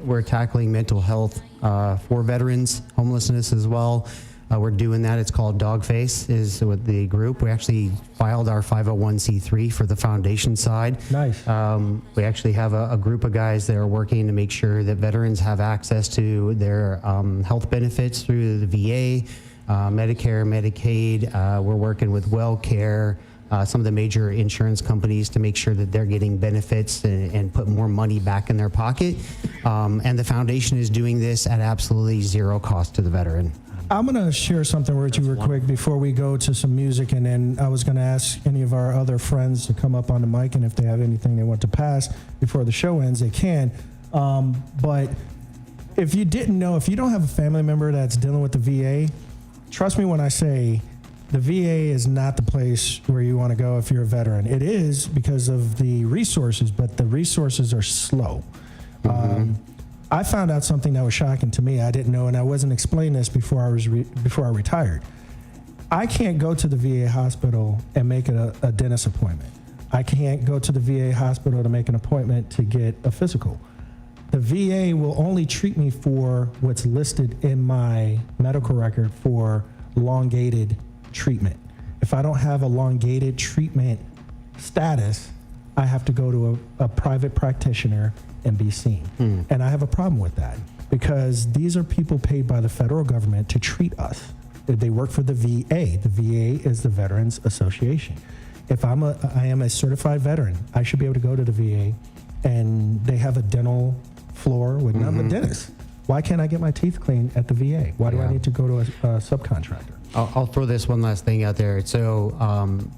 we're tackling mental health for veterans, homelessness as well. We're doing that. It's called Dogface is with the group. We actually filed our 501c3 for the foundation side. Nice. We actually have a group of guys that are working to make sure that veterans have access to their health benefits through the VA, Medicare, Medicaid. We're working with WellCare, some of the major insurance companies to make sure that they're getting benefits and put more money back in their pocket. And the foundation is doing this at absolutely zero cost to the veteran. I'm going to share something with you real quick before we go to some music, and then I was going to ask any of our other friends to come up on the mic, and if they have anything they want to pass before the show ends, they can. But if you didn't know, if you don't have a family member that's dealing with the VA, trust me when I say the VA is not the place where you want to go if you're a veteran. It is because of the resources, but the resources are slow. I found out something that was shocking to me. I didn't know, and I wasn't explaining this before I retired. I can't go to the VA hospital and make a dentist appointment. I can't go to the VA hospital to make an appointment to get a physical. The VA will only treat me for what's listed in my medical record for elongated treatment. If I don't have elongated treatment status, I have to go to a private practitioner and be seen. And I have a problem with that because these are people paid by the federal government to treat us. They work for the VA. The VA is the Veterans Association. If I am a certified veteran, I should be able to go to the VA and they have a dental floor with I'm a dentist. Why can't I get my teeth cleaned at the VA? Why do I need to go to a subcontractor? I'll throw this one last thing out there. So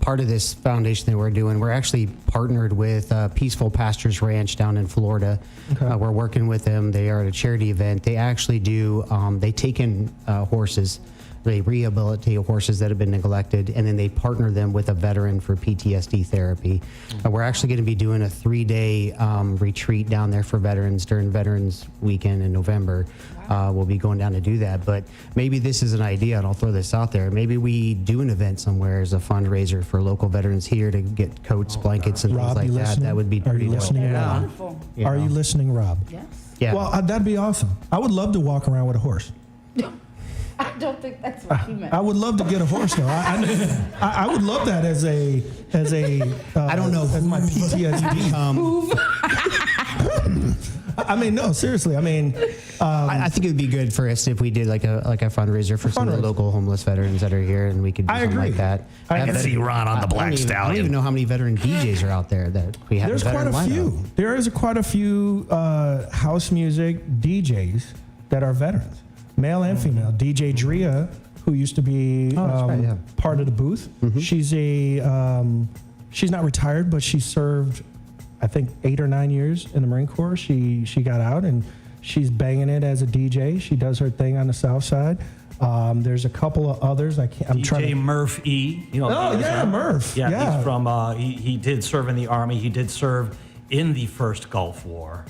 part of this foundation that we're doing, we're actually partnered with Peaceful Pastures Ranch down in Florida. Okay. We're working with them. They are at a charity event. They actually do, they take in horses. They rehabilitate horses that have been neglected, and then they partner them with a veteran for PTSD therapy. We're actually going to be doing a 3-day retreat down there for veterans during Veterans Weekend in November. We'll be going down to do that. But maybe this is an idea, and I'll throw this out there. Maybe we do an event somewhere as a fundraiser for local veterans here to get coats, blankets, and Rob, things like that. That would be pretty dope. Rob? Are you listening, Rob? Yes. Yeah. Well, that'd be awesome. I would love to walk around with a horse. I don't think that's what he meant. I would love to get a horse though. I would love that as a I don't know, as my PTSD. I mean, no, seriously. I mean, I think it would be good for us if we did like a fundraiser for some of the local homeless veterans that are here, and we could do something like that. I can see Ron on the Black Stallion. I don't even know how many veteran DJs are out there that we have. There's quite a few. There is quite a few house music DJs that are veterans, male and female. DJ Drea, who used to be part of the booth. She's she's not retired, but she served, I think, 8 or 9 years in the Marine Corps. She got out and she's banging it as a DJ. She does her thing on the South Side. There's a couple of others. I'm DJ trying to. Murph E. You know. Oh yeah, Murph. Yeah, he's from. He did serve in the Army. He did serve in the first Gulf War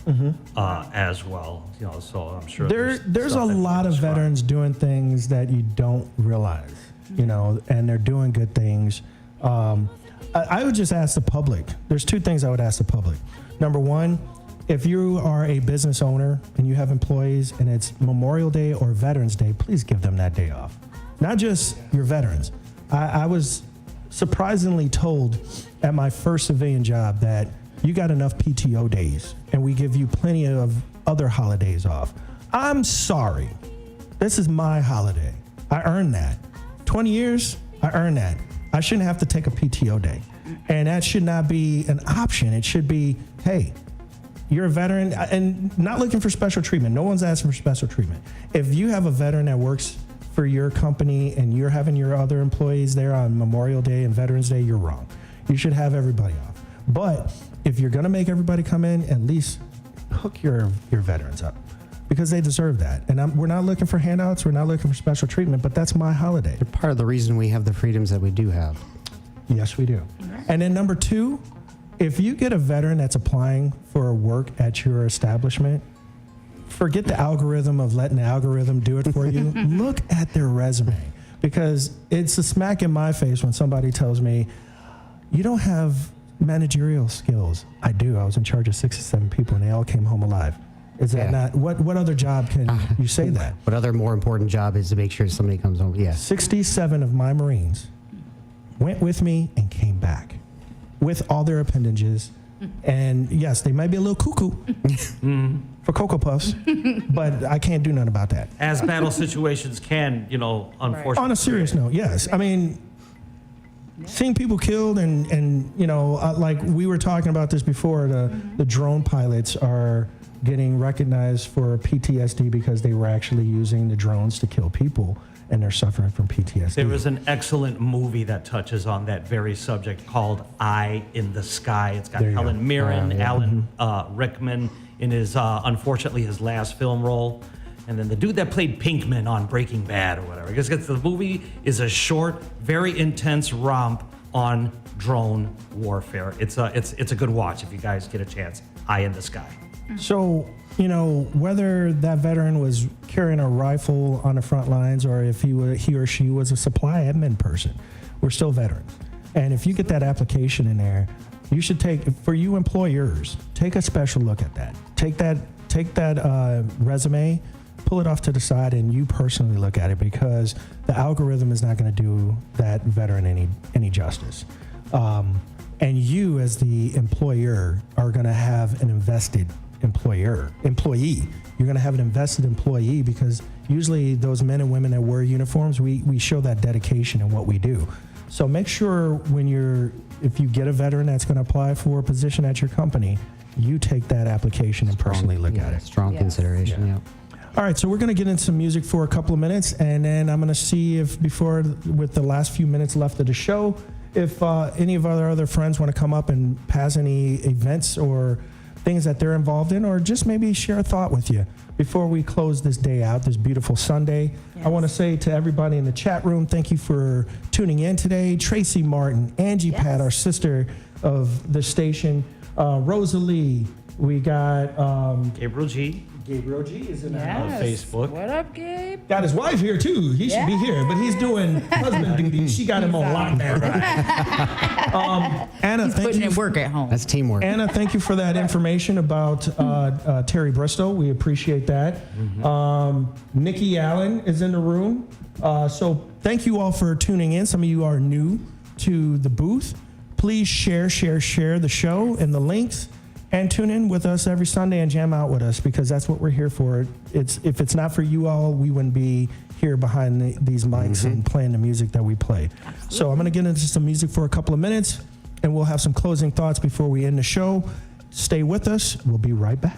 as well. You know, so I'm sure there's a lot of veterans doing things that you don't realize. You know, and they're doing good things. I would just ask the public. There's 2 things I would ask the public. Number one, if you are a business owner and you have employees and it's Memorial Day or Veterans Day, please give them that day off. Not just your veterans. I was surprisingly told at my first civilian job that you got enough PTO days and we give you plenty of other holidays off. I'm sorry. This is my holiday. I earned that. 20 years, I earned that. I shouldn't have to take a PTO day. And that should not be an option. It should be, hey, you're a veteran and not looking for special treatment. No one's asking for special treatment. If you have a veteran that works for your company and you're having your other employees there on Memorial Day and Veterans Day, you're wrong. You should have everybody off. But if you're gonna make everybody come in, at least hook your veterans up because they deserve that. And we're not looking for handouts. We're not looking for special treatment, but that's my holiday. They're part of the reason we have the freedoms that we do have. Yes, we do. And then number 2, if you get a veteran that's applying for work at your establishment, forget the algorithm of letting the algorithm do it for you. Look at their resume because it's a smack in my face when somebody tells me, you don't have managerial skills. I do. I was in charge of 6 or 7 people and they all came home alive. Is that not, what other job can you say that? What other more important job is to make sure somebody comes home? Yeah. 67 of my Marines went with me and came back with all their appendages. And yes, they might be a little cuckoo for Cocoa Puffs, but I can't do nothing about that. As battle situations can, you know, unfortunately. On a serious note, yes. I mean, seeing people killed and you know, like we were talking about this before, the drone pilots are getting recognized for PTSD because they were actually using the drones to kill people and they're suffering from PTSD. There is an excellent movie that touches on that very subject called Eye in the Sky. It's got Helen Mirren, Alan Rickman in his, unfortunately, his last film role. And then the dude that played Pinkman on Breaking Bad or whatever. Because the movie is a short, very intense romp on drone warfare. It's a good watch if you guys get a chance. Eye in the Sky. So, you know, whether that veteran was carrying a rifle on the front lines or if he or she was a supply admin person, we're still veterans. And if you get that application in there, you should for you employers, take a special look at that. Take that resume, pull it off to the side, and you personally look at it, because the algorithm is not going to do that veteran any justice. And you, as the employer, are going to have an invested employee. You're going to have an invested employee, because usually those men and women that wear uniforms, we show that dedication in what we do. So make sure if you get a veteran that's going to apply for a position at your company, you take that application and personally look at it. Strong consideration, yeah. All right, so we're going to get into some music for a couple of minutes, and then I'm going to see if with the last few minutes left of the show, if any of our other friends want to come up and pass any events or things that they're involved in, or just maybe share a thought with you before we close this day out, this beautiful Sunday. Yes. I want to say to everybody in the chat room, thank you for tuning in today. Tracy Martin, Angie Pat, our sister of the station, Rosalie, we got Gabriel G. Gabriel G is in Facebook. What up, Gabe? Got his wife here too. He should be here, but he's doing husband duty. She got him on lockdown. Anna, he's putting in work at home. That's teamwork. Anna, thank you for that information about Terry Bristow. We appreciate that. Nikki Allen is in the room. So thank you all for tuning in. Some of you are new to the booth. Please share the show and the links. And tune in with us every Sunday and jam out with us, because that's what we're here for. If it's not for you all, we wouldn't be here behind these mics and playing the music that we play. Absolutely. So I'm going to get into some music for a couple of minutes, and we'll have some closing thoughts before we end the show. Stay with us. We'll be right back.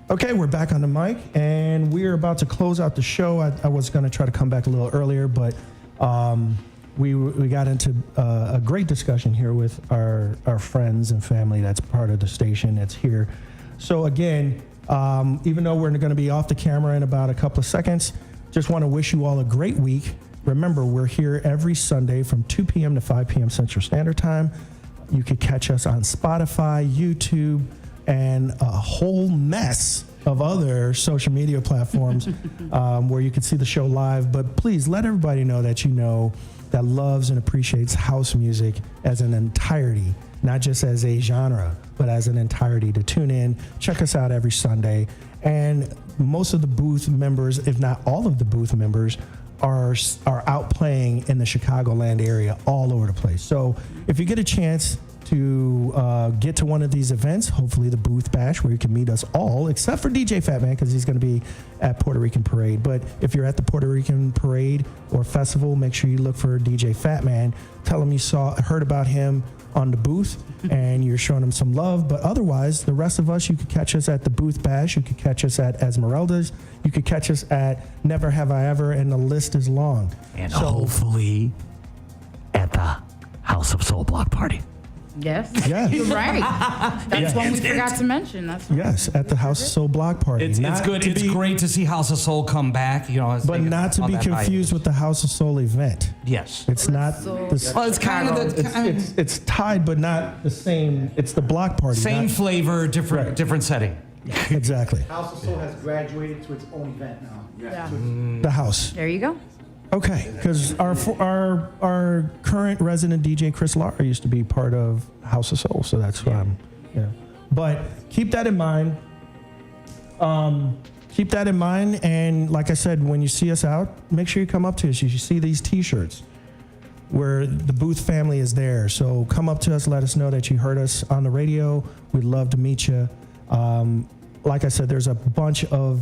Okay, we're back on the mic, and we're about to close out the show. I was going to try to come back a little earlier, but we got into a great discussion here with our friends and family that's part of the station that's here. So again, even though we're going to be off the camera in about a couple of seconds, just want to wish you all a great week. Remember, we're here every Sunday from 2 p.m. to 5 p.m. Central Standard Time. You could catch us on Spotify, YouTube, and a whole mess of other social media platforms where you can see the show live. But please let everybody know that loves and appreciates house music as an entirety, not just as a genre, but as an entirety, to tune in, check us out every Sunday. And most of the booth members, if not all of the booth members, are out playing in the Chicagoland area all over the place. So if you get a chance to get to one of these events, hopefully the Booth Bash, where you can meet us all, except for DJ Fat Man, because he's going to be at Puerto Rican Parade. But if you're at the Puerto Rican Parade or festival, make sure you look for DJ Fat Man. Tell him you heard about him on the booth and you're showing him some love. But otherwise, the rest of us, you could catch us at the Booth Bash. You could catch us at Esmeralda's. You could catch us at Never Have I Ever, and the list is long. And hopefully at the House of Soul block party. Yes. Yes. You're right. That's one we forgot to mention. That's right. Yes, at the House of Soul block party. It's good. It's great to see House of Soul come back. But not to be confused with the House of Soul event. Yes. It's not. Well, it's kind of it's tied, but not the same. It's the block party. Same flavor, different setting. Exactly. House of Soul has graduated to its own event now. Yeah. The house. There you go. Okay, because our current resident DJ Chris Lara used to be part of House of Soul, so that's why I'm. Yeah. But keep that in mind. Keep that in mind, and like I said, when you see us out, make sure you come up to us. You should see these T-shirts where the Booth family is there. So come up to us, let us know that you heard us on the radio. We'd love to meet you. Like I said, there's a bunch of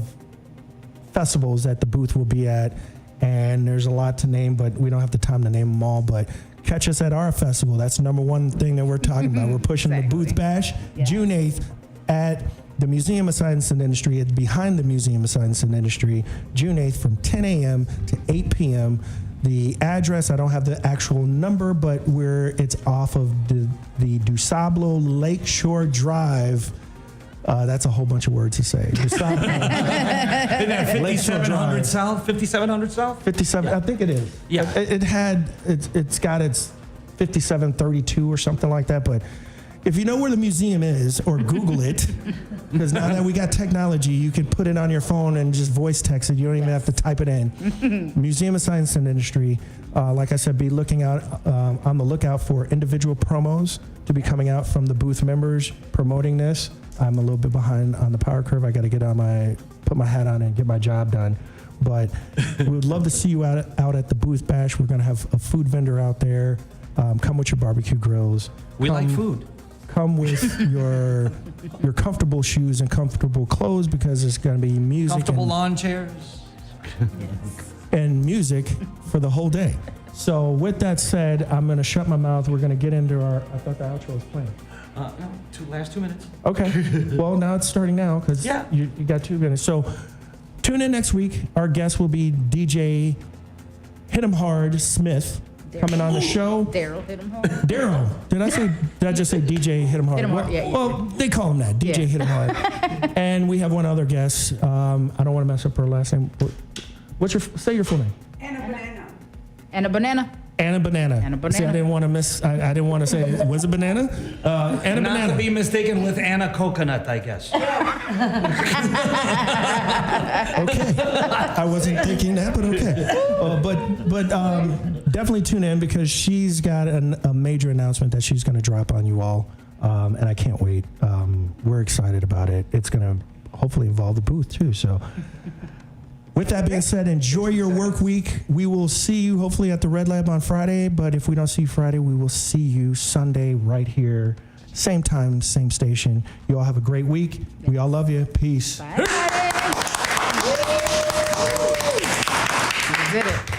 festivals that the Booth will be at, and there's a lot to name, but we don't have the time to name them all. But catch us at our festival. That's the number one thing that we're talking about. We're pushing the Booth Bash, June 8th at the Museum of Science and Industry, behind the Museum of Science and Industry, June 8th from 10 a.m. to 8 p.m. The address, I don't have the actual number, but it's off of the DuSable Lakeshore Drive. That's a whole bunch of words to say. Isn't that 5700 South? 5700 South? 57, I think it is. Yeah. It's got its 5732 or something like that. But if you know where the museum is, or Google it, because now that we got technology, you can put it on your phone and just voice text it. You don't even have to type it in. Museum of Science and Industry. Like I said, be looking out on the lookout for individual promos to be coming out from the booth members promoting this. I'm a little bit behind on the power curve. I got to put my hat on and get my job done. But we would love to see you out at the Booth Bash. We're going to have a food vendor out there. Come with your barbecue grills. We like food. Come with your comfortable shoes and comfortable clothes, because there's going to be music. Comfortable lawn chairs. And music for the whole day. So with that said, I'm going to shut my mouth. We're going to get into I thought the outro was playing. No, last 2 minutes. Okay. Well, now it's starting now, because you got 2 minutes. So tune in next week. Our guest will be DJ Hit 'em Hard Smith coming on the show. Daryl Hit 'em Hard. Daryl. Did I just say DJ Hit 'em Hard? Hit 'em Hard, yeah. Well, they call him that. DJ Hit 'em Hard. And we have one other guest. I don't want to mess up her last name. Say your full name. And a banana. Anna Banana. Anna Banana. See, I didn't want to I didn't want to say, was it banana? Anna Not Banana. to be mistaken with Anna Coconut, I guess. Okay. I wasn't thinking that, but okay. But definitely tune in, because she's got a major announcement that she's going to drop on you all, and I can't wait. We're excited about it. It's going to hopefully involve the booth too. So with that being said, enjoy your work week. We will see you hopefully at the Red Lab on Friday, but if we don't see you Friday, we will see you Sunday right here. Same time, same station. You all have a great week. We all love you. Peace. Bye. You did it.